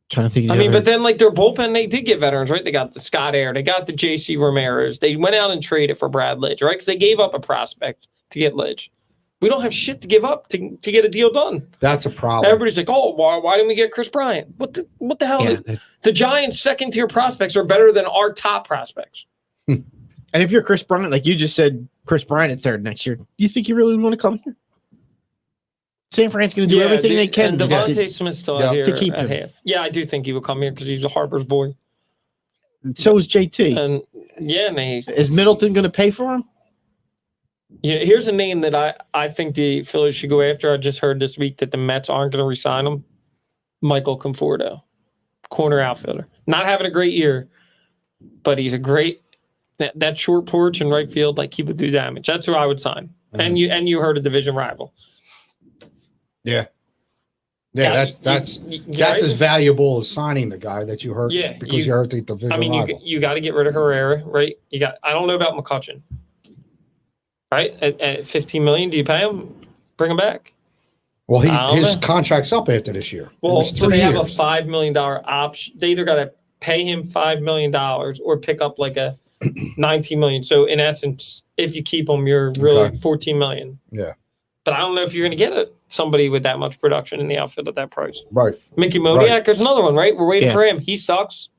Trying to think. Of I the mean, other- but then like their bullpen, they did get veterans, right? They got the Scott Air, they got the JC Ramirez. They went out and traded for Brad Lidge, right? Because they gave up a prospect to get Lidge. We don't have shit to give up to get a deal done. that's a problem. Everybody's like, oh, why didn't we get Chris Bryant? What the hell? Yeah. The Giants' second-tier prospects are better than our top prospects. And if you're Chris Bryant, like you just said, Chris Bryant at third next year, you think you really want to come here? San Fran's going to do everything they can And to Devonta Smith's still out here to keep at him. half. Yeah, I do think he will come here because he's a Harper's boy. So is JT. And yeah, and Is Middleton going to pay for him? here's a name that I think the Phillies should go after. I just heard this week that the Mets aren't going to re-sign him. Michael Conforto, corner outfielder. Not having a great year, but he's a great that short porch in right field, like he would do damage. That's who I would sign. And you heard a division rival. Yeah, Yeah, that's right? as valuable as signing the guy that you hurt. Yeah, because you hurt the division I mean, rival. you got to get rid of Herrera, right? I don't know about McCutchen, right? At $15 million, do you pay him? Bring him back. Well, I don't his know. contract's up after this year. It Well, was so 3 they have a years. $5 million option. They either got to pay him $5 million or pick up like a $19 million. So in essence, if you keep him, you're really Okay. $14 million. Yeah. But I don't know if you're going to get somebody with that much production in the outfield at that price. Right. Mickey Moniak is another one, right? We're waiting Yeah. for him. He sucks.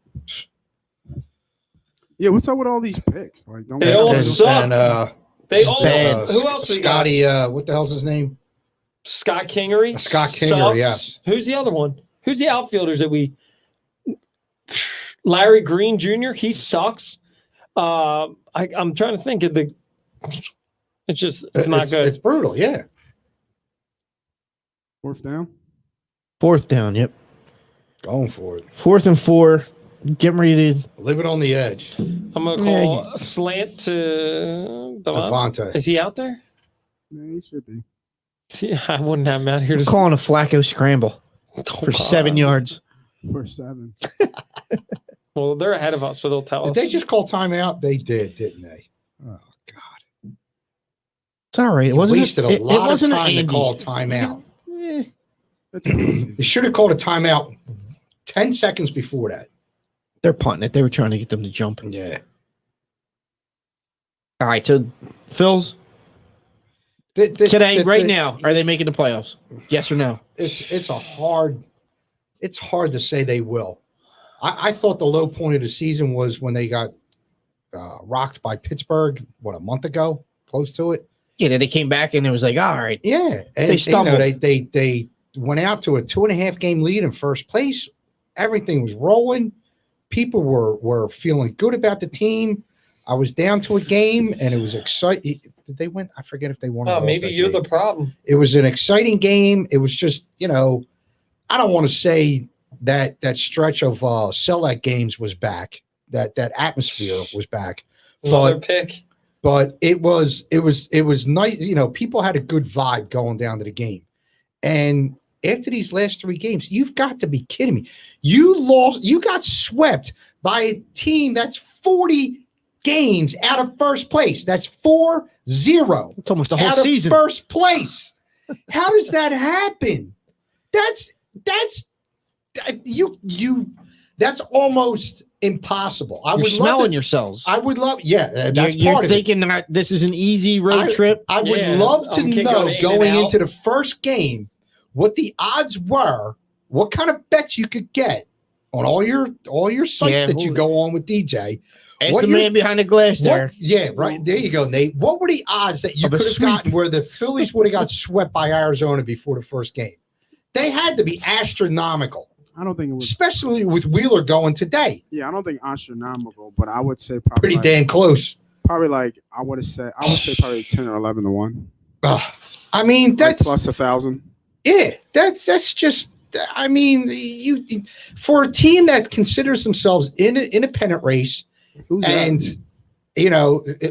Yeah, what's up with all these picks? Like, don't They all and, suck. and They all. bad. Who else we got? Scotty, what the hell's his name? Scott Kingery. Scott Kingery, sucks. yes. Who's the other one? Who's the outfielders that we? Larry Green Jr. He sucks. I'm trying to think of the. It's not good. It's brutal. Yeah. Fourth down. Fourth down. Yep. Going for it. 4th and 4. getting ready to. Live it on the edge. I'm going to call a slant to Devonta. Is he out there? Yeah, he should be. Yeah, I wouldn't have him out here I'm to calling a Flacco scramble for 7 yards. For 7. Well, they're ahead of us, so they'll tell Did us. they just call timeout? They did, didn't they? Oh, God. It's all right. It You wasn't. wasted it a lot of wasn't time to Andy. call timeout. Eh. That's preseason. They should have called a timeout 10 seconds before that. They're punting it. They were trying to get them to jump. Yeah. All right. So, Phil's today, right now, are they making the playoffs? Yes or no? It's hard to say they will. I thought the low point of the season was when they got rocked by Pittsburgh, a month ago, close to it. Yeah, then they came back and it was like, all right. Yeah. And, They stumbled. They went out to a 2.5 game lead in first place. Everything was rolling. People were feeling good about the team. I was down to a game and it was exciting. Did they win? I forget if they won. Oh, maybe you're the problem. It was an exciting game. It was just, I don't want to say that stretch of sellout games was back. That atmosphere was back. Another pick. But it was nice. People had a good vibe going down to the game. And after these last 3 games, you've got to be kidding me. You got swept by a team that's 40 games out of first place. That's 4-0. It's almost the whole out season. Of first place. How does that happen? That's almost impossible. You're smelling yourselves. I would love, that's You're part of it. thinking that this is an easy road trip. I would love to know going into the first game what the odds were, what kind of bets you could get on all your sites that you go on with DJ. Ask the man behind the glass there. Right. There you go, Nate. What were the odds that you Of a could have sweep. gotten where the Phillies would have got swept by Arizona before the first game? They had to be astronomical, I don't think it was. especially with Wheeler going today. Yeah, I don't think astronomical, but I would say probably Pretty damn close. Probably like I would say probably 10 or 11 to 1. I mean, that's like plus 1,000. Yeah, that's just. I mean, you for a team that considers themselves in an independent race and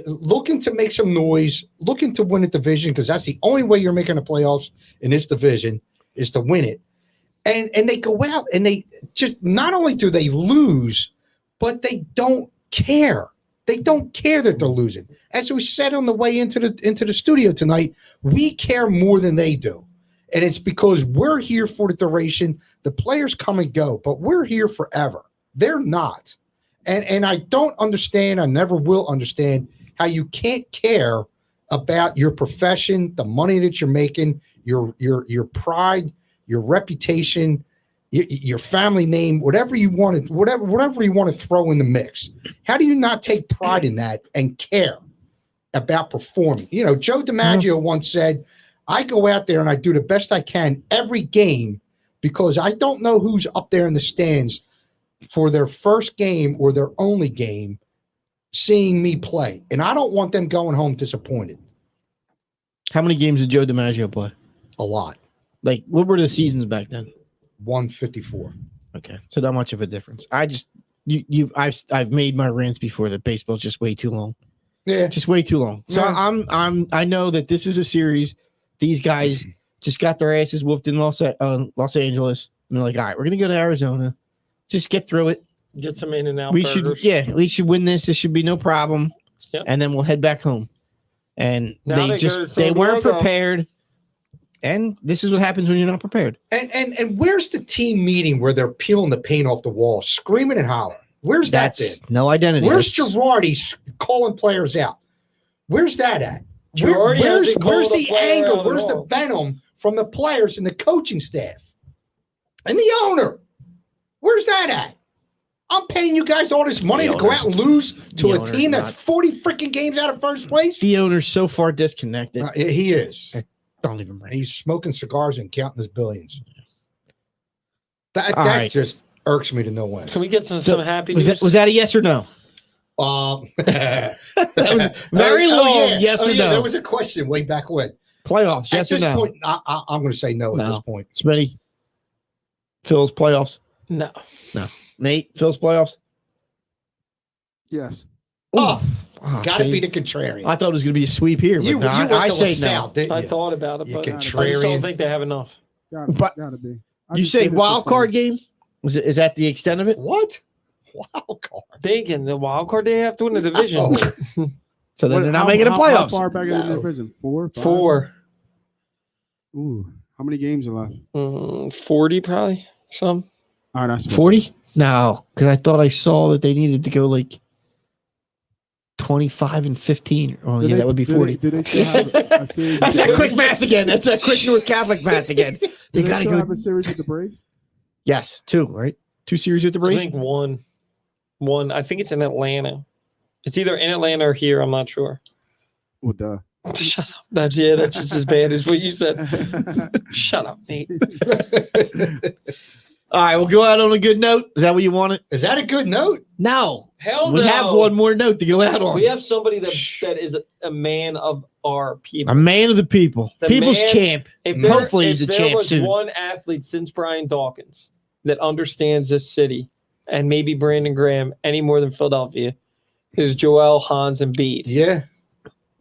looking to make some noise, looking to win a division because that's the only way you're making the playoffs in this division is to win it. And they go out and they just not only do they lose, but they don't care. They don't care that they're losing. As we said on the way into the studio tonight, we care more than they do. And it's because we're here for the duration. The players come and go, but we're here forever. They're not. And I don't understand, I never will understand how you can't care about your profession, the money that you're making, your pride, your reputation, your family name, whatever you want to throw in the mix. How do you not take pride in that and care about performing? Joe DiMaggio once said, I go out there and I do the best I can every game because I don't know who's up there in the stands for their first game or their only game seeing me play. And I don't want them going home disappointed. How many games did Joe DiMaggio play? A lot. Like, what were the seasons back then? 154. Okay, so not much of a difference. I've made my rants before that baseball's just way too long. Yeah, just way too long. So Yeah. I know that this is a series. These guys just got their asses whooped in Los Angeles, and they're like, all right, we're gonna go to Arizona. Just get through it. Get some in and out. We burgers. should win this. This should be no problem. Yep. And then we'll head back home. And Now they they go to they weren't San Diego. prepared. And this is what happens when you're not prepared. And where's the team meeting where they're peeling the paint off the wall, screaming and hollering? Where's that That's been? no identity. Where's That's- Girardi calling players out? Where's that at? Girardi hasn't Where's called a the player anger? out at Where's the all. venom from the players and the coaching staff and the owner? Where's that at? I'm paying you guys all this money The to go out and lose to the a owner's team that's not- 40 freaking games out of first place. The owner's so far disconnected. He is. Don't even bring it. He's smoking cigars and counting his billions. That All right. just irks me to no end. Can we get some happy Was news? that a yes or no? That was very long, yes or no? There was a question way back when. Playoffs, yes At or this no? point, I'm going to say no, at No. this point. Smitty, Phil's playoffs. No. Nate, Phil's playoffs. Yes. Oh, Oh, got to see? be the contrarian. I thought it was going to be a sweep here. But you no, went I to say LaSalle, no. didn't I you? thought about it, You but I just contrarian. don't think they have enough. Gotta be. I You just say did it for wild card fun. game? Is that the extent of it? What? Wild card. Thinking the wild card they have to win the division. Oh. So then What- they're not how- making the how playoffs. far back in the No. division? 4, 5? 4, Ooh, how many games are left? 40 probably. Some. All right, that's 40? No, because I thought I saw that they needed to go like 25 and 15. Oh, Do yeah, they- that would be do they- 40. do they still have a series? That's with that the quick Braves? math again. That's that quick North Catholic math again. Do They they got to still go. have a series with the Braves? Yes, 2, right? 2 series with the I Braves? think one. I think it's in Atlanta. It's either in Atlanta or here. I'm not sure. Well, duh. Shut up. That's just as bad as what you said. Shut up, Nate. All right, we'll go out on a good note. Is that what you wanted? Is that a good note? No. Hell We no. have one more note to go out on. We have somebody that is a man of our people. A man of the people. The People's man- champ. Hopefully he's a there champ was soon. one athlete since Brian Dawkins that understands this city, and maybe Brandon Graham any more than Philadelphia, is Joel Hans Embiid. Yeah.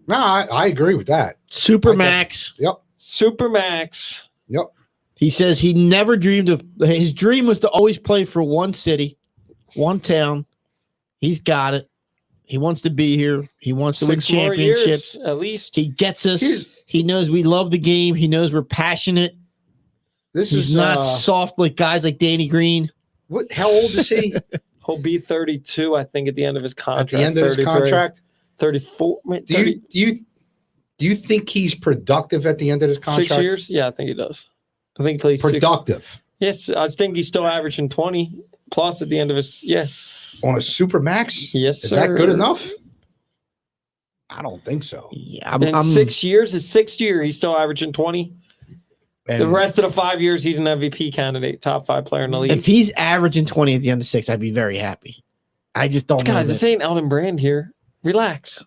No, I agree with that. Supermax. Yep. Supermax. Yep. He says he never dreamed of his dream was to always play for one city, one town. He's got it. He wants to be here. He wants to win 6 more championships. years, at least. He gets us. Here's- He knows we love the game. He knows we're passionate. This He's is not soft like guys like Danny Green. what? How old is he He'll be 32, I think, at the end of his at contract. the end of his 33. contract? 34. Wait, Do 30, you think he's productive at the end of his contract? 6 years? Yeah, I think he does. I think he plays 6. Productive Yes, I think he's still averaging 20 plus at the end of his. Yeah. on a super max? Yes, Is that good sir. enough? I don't think so. Yeah, In 6 years, his 6th year, he's still averaging 20. The And rest of the 5 years, he's an MVP candidate, top 5 player in the league. if he's averaging 20 at the end of 6, I'd be very happy. I just don't know. Guys, that- this ain't Elton Brand here. Relax.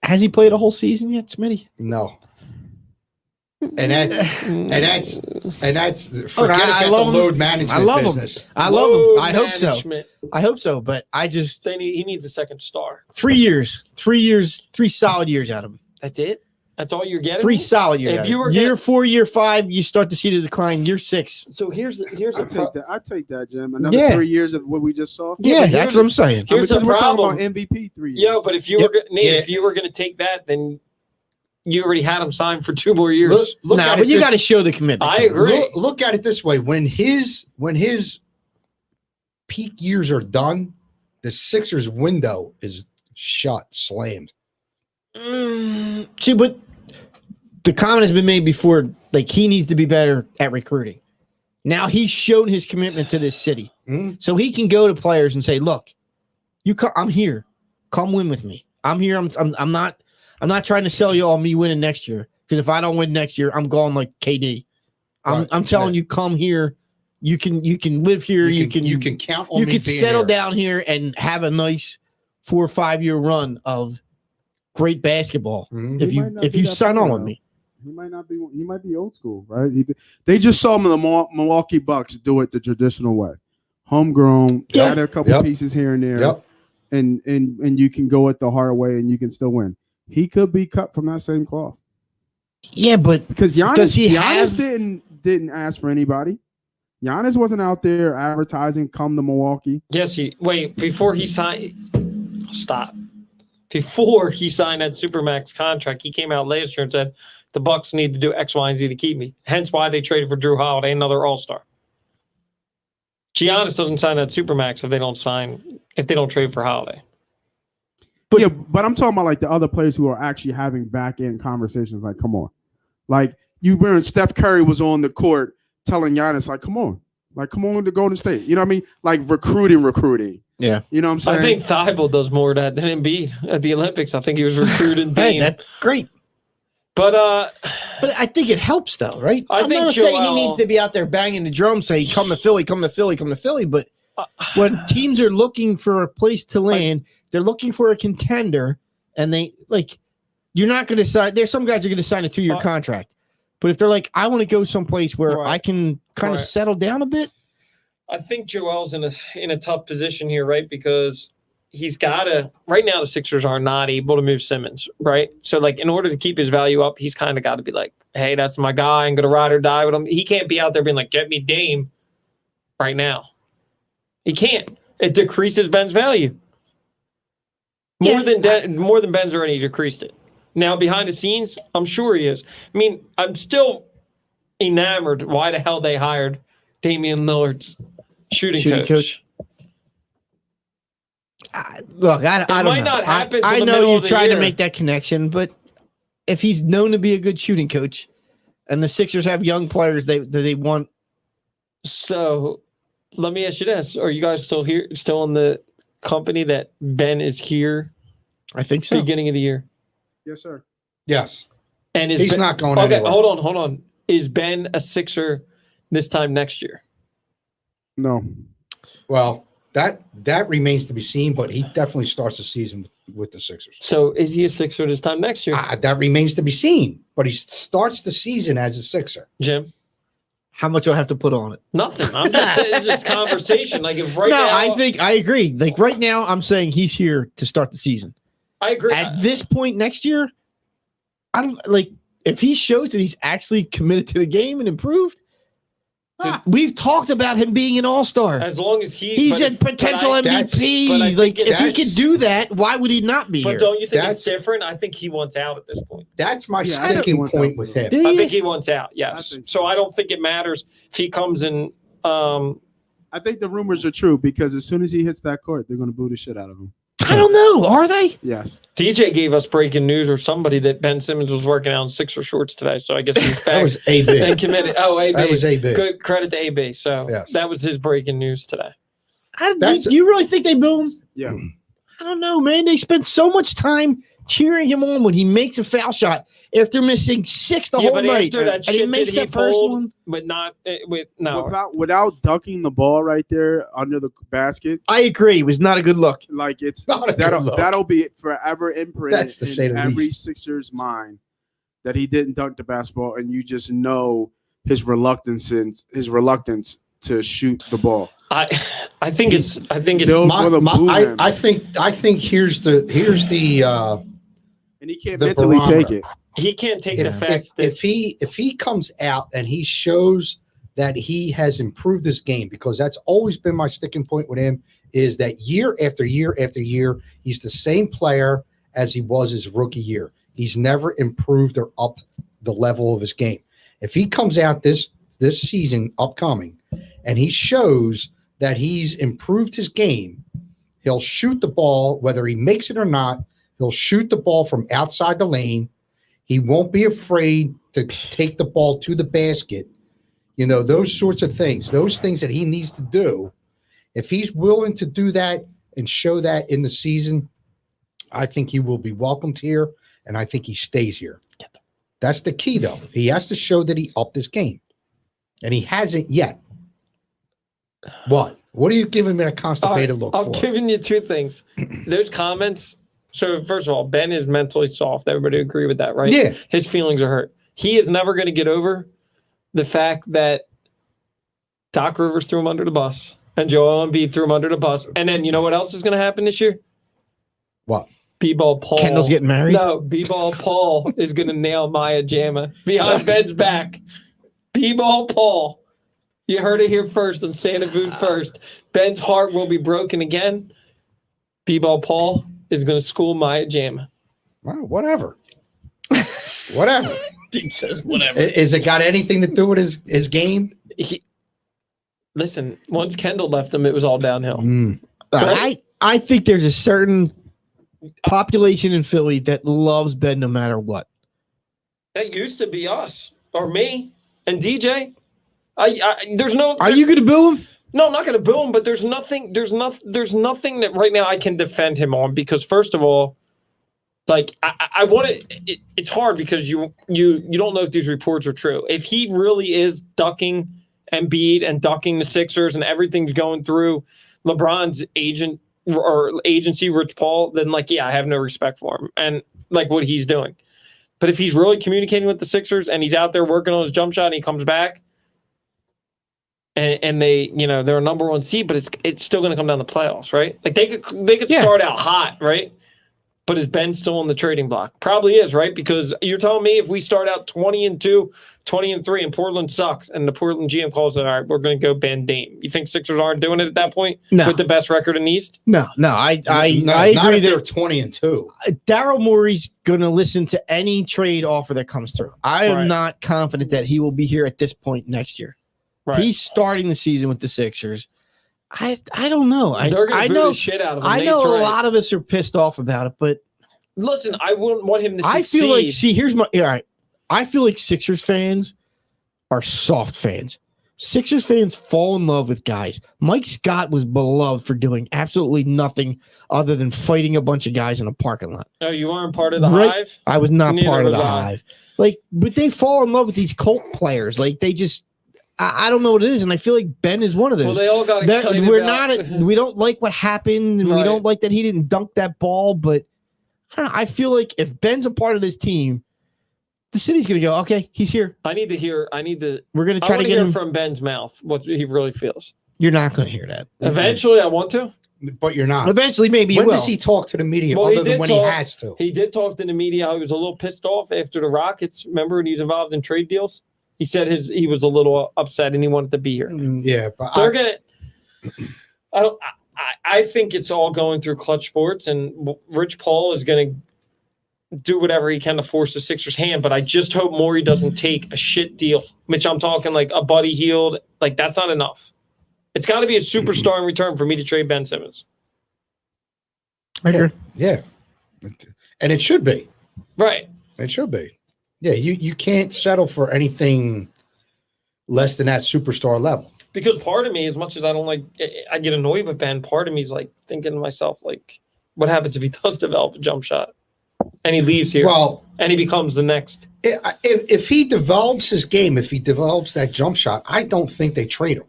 Has he played a whole season yet, Smitty? no. And that's forget I about love the him. load management I love him. business. I love him. Load I hope so. management. I hope so. But I just He needs a second star. 3 years, 3 solid years out of him. That's it? That's all you're getting? 3 solid years. If out of you him. were year gonna- 4, year 5, you start to see the decline. Year 6. So here's I a take that. I take that, Jim. Another Yeah. 3 years of what we just saw. Yeah, but that's what I'm saying. Here's because the we're talking problem. about MVP 3 years. Yeah, but if you Yep. were Nate, Yeah. if you were going to take that, then you already had him signed for 2 more years. Look Nah, at but it you this- got to show the commitment. I agree. Look at it this way: when his peak years are done, the Sixers' window is shut, slammed. See, but the comment has been made before. Like he needs to be better at recruiting. Now he's shown his commitment to this city, so he can go to players and say, "Look, I'm here. Come win with me. I'm here. I'm not trying to sell you on me winning next year. Because if I don't win next year, I'm going like KD. I'm telling you, come here. You can live here. You can count on you me can being settle here. down here and have a nice 4 or 5 year run of great basketball. Mhm. If He might not if be you that sign player, on with though. me, He might not be. He might be old school, right? They just saw him in the Milwaukee Bucks do it the traditional way, homegrown. Yeah. Add a couple Yep. pieces here and there, Yep. and you can go it the hard way and you can still win. He could be cut from that same cloth yeah, but because Does he Giannis have- didn't ask for anybody. Giannis wasn't out there advertising. Come to Milwaukee. Yes, before he signed. Stop. Before he signed that Supermax contract, he came out last year and said the Bucks need to do X, Y, and Z to keep me. Hence why they traded for Drew Holiday, another All-Star. Giannis doesn't sign that Supermax if they don't trade for Holiday. But I'm talking about like the other players who are actually having back end conversations. Like, come on, like Steph Curry was on the court telling Giannis, like, come on to Golden State. You know what I mean? Like recruiting. Yeah. You know what I'm saying? I think Thibault does more of that than Embiid at the Olympics. I think he was recruiting hey, Dean. that's great. But But I think it helps though, right? I I'm think not saying he Joel- needs to be out there banging the drum saying, "Come to Philly, come to Philly, come to Philly." But when teams are looking for a place to land, they're looking for a contender, and you're not going to sign. There's some guys are going to sign a 2-year contract, but if they're like, "I want to go someplace where Right. I can kind of Right. settle down a bit," I think Joel's in a tough position here, right? Because he's got to – right now the Sixers are not able to move Simmons, right? So, like, in order to keep his value up, he's kind of got to be like, hey, that's my guy. I'm going to ride or die with him. He can't be out there being like, get me Dame right now. He can't. It decreases Ben's value. More than Ben's already decreased it. Now, behind the scenes, I'm sure he is. I mean, I'm still enamored why the hell they hired Damian Lillard's shooting coach. Look, I don't might know. not happen till I the know middle you're of the trying to year. make that connection, but if he's known to be a good shooting coach and the Sixers have young players they want. So let me ask you this. Are you guys still here, still in the company that Ben is here I think so. beginning of the year? Yes, sir. Yes. And is He's Ben, not going okay, anywhere. hold on. Is Ben a Sixer this time next year? No. Well, that remains to be seen, but he definitely starts the season with the Sixers. So is he a Sixer this time next year? That remains to be seen, but he starts the season as a Sixer. Jim? How much do I have to put on it? Nothing. I'm just it's just conversation. Like if right now I think I agree. Like right now, I'm saying he's here to start the season. I agree. At this point next year, I don't like if he shows that he's actually committed to the game and improved. We've talked about him being an all-star. As long as He's a potential MVP. but I think Like if he that's- could do that, why would he not be But here? don't you think That's- it's different? I think he wants out at this point. That's my Yeah, I think he sticking wants point out with too. him. Do I you? think he wants out, I yes. think So so. I don't think it matters if he comes in. I think the rumors are true because as soon as he hits that court, they're going to boo the shit out of him. I don't know. Are they? Yes. DJ gave us breaking news or somebody that Ben Simmons was working out in Sixer shorts today. So I guess he's That back was AB. and committed. Oh, AB. That was AB. Good credit to AB. So Yes. that was his breaking news today. Do you really think they boo him? Yeah. I don't know, man. They spend so much time cheering him on when he makes a foul shot after missing 6 the whole but night. after that And he shit makes that he that first pulled, one. but not with no. Without ducking the ball right there under the basket, I agree. It was not a good look. like it's Not a good look. that'll be forever imprinted That's to say in the every least. Sixer's mind that he didn't dunk the basketball, and you just know his reluctance to shoot the ball. I think it's They'll My- wanna boo him, I think here's the and he can't the mentally barometer. take it. he can't take the if, fact if, that if he comes out and he shows that he has improved his game, because that's always been my sticking point with him, is that year after year after year, he's the same player as he was his rookie year. He's never improved or upped the level of his game. If he comes out this season upcoming and he shows that he's improved his game, he'll shoot the ball, whether he makes it or not. He'll shoot the ball from outside the lane. He won't be afraid to take the ball to the basket. You know, those sorts of things, those things that he needs to do. If he's willing to do that and show that in the season, I think he will be welcomed here, and I think he stays here. That's the key, though. He has to show that he upped his game, and he hasn't yet. What? What are you giving me a constipated look I'm for? giving you two things. Those comments. So first of all, Ben is mentally soft. Everybody agree with that, right? Yeah. His feelings are hurt. He is never going to get over the fact that Doc Rivers threw him under the bus and Joel Embiid threw him under the bus. And then you know what else is going to happen this year? What? B-ball Paul. Kendall's getting married? No, B-ball Paul is going to nail Maya Jama behind Ben's back. B-ball Paul. You heard it here first on Santa Boot first. Ben's heart will be broken again. B-ball Paul is going to school Maya Jama. Well, whatever. Whatever. He says whatever. Is it got anything to do with his game? Listen, once Kendall left him, it was all downhill. I think there's a certain population in Philly that loves Ben no matter what. That used to be us or me and DJ. There's no. Are you going to boo him? No, I'm not going to boo him. But there's nothing. There's nothing that right now I can defend him on because first of all, like I want to. It's hard because you don't know if these reports are true. If he really is ducking Embiid and ducking the Sixers and everything's going through LeBron's agent or agency, Rich Paul, then like I have no respect for him and like what he's doing. But if he's really communicating with the Sixers and he's out there working on his jump shot and he comes back and they, they're a number 1 seed, but it's still going to come down to playoffs, right? Like they could start out hot, right? But is Ben still on the trading block? Probably is, right? Because you're telling me if we start out 20-2, 20-3, and Portland sucks, and the Portland GM calls it, all right, we're going to go Ben Dame. You think Sixers aren't doing it at that point with the best record in the East? No, I agree that they're that 20-2. Daryl Morey's going to listen to any trade offer that comes through. I am not confident that he will be here at this point next year. Right. He's starting the season with the Sixers. I don't know. They're going to boo the shit out of him. I know a lot of us are pissed off about it, but listen, I wouldn't want him to succeed. I feel like, here's my all right. I feel like Sixers fans are soft fans. Sixers fans fall in love with guys. Mike Scott was beloved for doing absolutely nothing other than fighting a bunch of guys in a parking lot. Oh, you weren't part of the Hive? I was not part of the Hive. Like, but they fall in love with these cult players. Like, they just. I don't know what it is, and I feel like Ben is one of those. Well, they all got excited. We don't like what happened, and we don't like that he didn't dunk that ball. But I don't know. I feel like if Ben's a part of this team, the city's going to go, okay, he's here. We're going to try to get him from Ben's mouth what he really feels. You're not going to hear that. Eventually, I want to. But you're not. Eventually, maybe you will. When does he talk to the media other than when he has to? He did talk to the media. He was a little pissed off after the Rockets. Remember when he was involved in trade deals? He said he was a little upset and he wanted to be here. Yeah, but I think it's all going through Clutch Sports, and Rich Paul is going to do whatever he can to force the Sixers' hand. But I just hope Morey doesn't take a shit deal. Mitch, I'm talking like a Buddy Hield. Like, that's not enough. It's got to be a superstar in return for me to trade Ben Simmons. I agree. Yeah. And it should be. Right. It should be. Yeah, you can't settle for anything less than that superstar level. Because part of me, as much as I don't like, I get annoyed with Ben, part of me is like thinking to myself, like, what happens if he does develop a jump shot and he leaves here and he becomes the next? If he develops his game, if he develops that jump shot, I don't think they trade him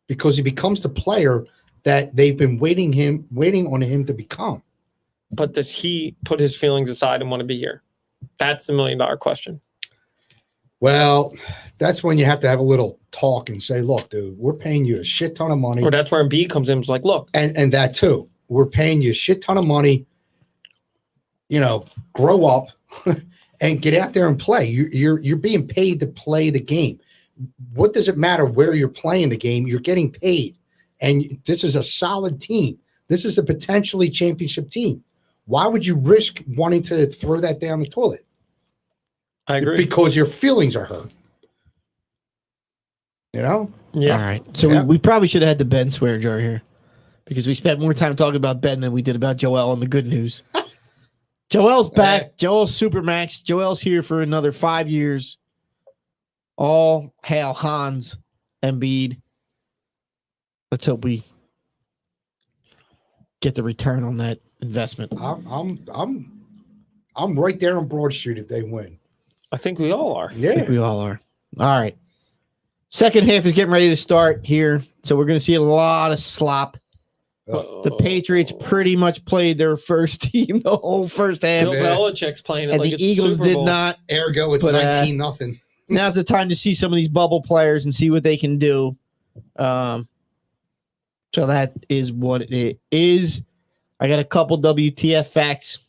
because he becomes the player that they've been waiting on him to become. But does he put his feelings aside and want to be here? That's the $1 million question. Well, that's when you have to have a little talk and say, look, dude, we're paying you a shit ton of money. Or that's where Embiid comes in and is like, look. And that too. We're paying you a shit ton of money. Grow up and get out there and play. You're being paid to play the game. What does it matter where you're playing the game? You're getting paid. And this is a solid team. This is a potentially championship team. Why would you risk wanting to throw that down the toilet? I agree. Because your feelings are hurt. Yeah. All right. So we probably should have had the Ben swear jar here because we spent more time talking about Ben than we did about Joel on the good news. Joel's back. Joel's Supermax. Joel's here for another 5 years. All hail Hans Embiid. Let's hope we get the return on that investment. I'm right there on Broad Street if they win. I think we all are. Yeah, I think we all are. All right. Second half is getting ready to start here, so we're going to see a lot of slop. The Patriots pretty much played their first team the whole first half. Bill Belichick's playing it and like the it's Eagles Super did Bowl. not. Ergo, it's 19-0. Now's the time to see some of these bubble players and see what they can do. So that is what it is. I got a couple WTF facts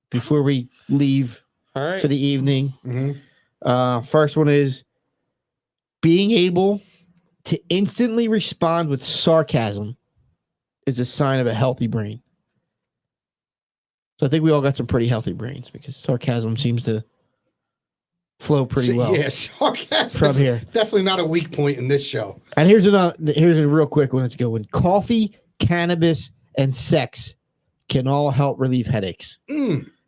before we leave for the evening. Mm-hmm. First one is being able to instantly respond with sarcasm is a sign of a healthy brain. So I think we all got some pretty healthy brains because sarcasm seems to flow pretty well. Yeah, sarcasm from here. Definitely not a weak point in this show. And here's a real quick one. Let's go. When coffee, cannabis, and sex can all help relieve headaches.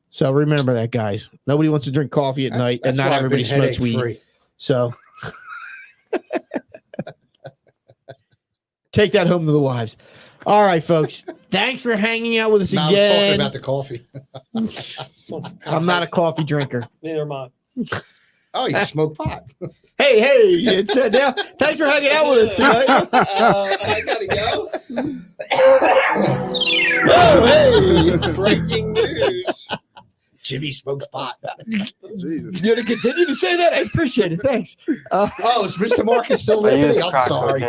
So remember that, guys. Nobody wants to drink coffee at night, and not everybody smokes weed. Free. So take that home to the wives. All right, folks. Thanks for hanging out with us again. I was talking about the coffee. I'm not a coffee drinker. Neither am I. Oh, you smoke pot. Hey, it's now. Thanks for hanging out with us tonight. I gotta go. Oh, hey! Breaking news. Jimmy smokes pot. Jesus. You're going to continue to say that? I appreciate it. Thanks. Oh, is Mr. Marcus still listening? I'm sorry.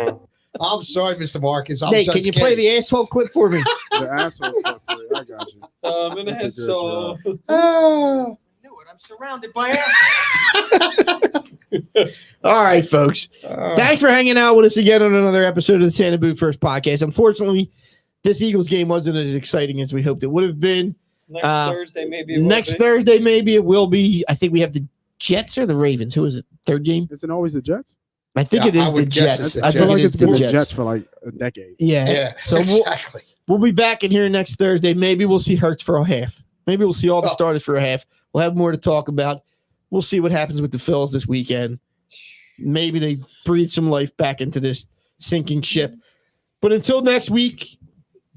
I'm sorry, Mr. Marcus. I'm Nate, just can you kidding. play the asshole clip for me? The asshole. I got you. I'm gonna That's a have good so. Oh. Knew it. I'm surrounded by assholes. All right, folks. Thanks for hanging out with us again on another episode of the Santa Boot First Podcast. Unfortunately, this Eagles game wasn't as exciting as we hoped it would have been. Next Thursday, maybe. It will Next be. Thursday, maybe it will be. I think we have the Jets or the Ravens. Who is it? Third game? Isn't it always the Jets? I think Yeah, it is I the would guess Jets. it's the I I feel feel like like it's it's been the the Jets. Jets for like a decade. Yeah. Yeah, So exactly. we'll be back in here next Thursday. Maybe we'll see Hurts for a half. Maybe we'll see all the starters for a half. We'll have more to talk about. We'll see what happens with the Phils this weekend. Maybe they breathe some life back into this sinking ship. But until next week,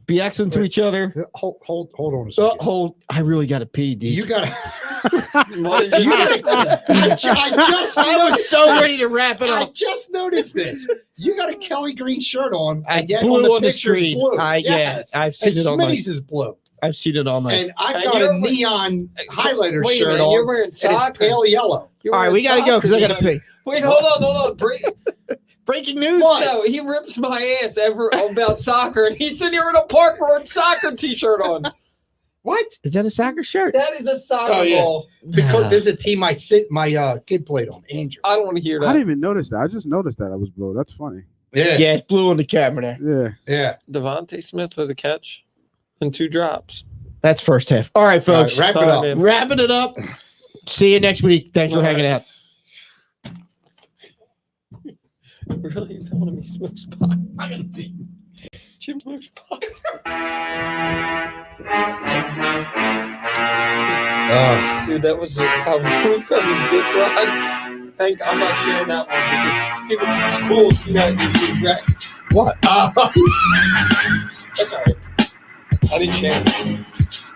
be excellent to each other. Hold on a second. Hold. I really got to pee, dude. You got to. What did you say? I was so ready to wrap it I up. just noticed this. You got a Kelly green shirt on. I and yet blue on the picture's screen. blue. Yeah, Yes. I've seen And it all night. Smitty's is blue. I've seen it all night. And I've And got you're a neon highlighter Wait a shirt minute, on. you're wearing and soccer. it's pale yellow. You're All right, wearing we got to go because I got soccer. to pee. Wait, hold on. Breaking news. What? No, he rips my ass ever about soccer, and he's sitting here in a park wearing soccer t-shirt on. What? Is that a soccer shirt? That is a soccer Oh, yeah. ball. Because there's a team my kid played on, Andrew. I don't want to hear I that. didn't even notice that. I just noticed that I was blue. That's funny. Yeah. Yeah, it's blue on the camera there. Yeah. Yeah. Devonta Smith with a catch and 2 drops. That's first half. All right, folks. All right, wrap it All right, up. man. Wrapping it up. See you next week. Thanks for All hanging right. out. Really? You don't want me to smoke pot? I gotta pee. Jim smokes pot. Dude, that was we probably did run. I'm not sharing that one because people from school see that and you regret. What? That's all right. I didn't share it.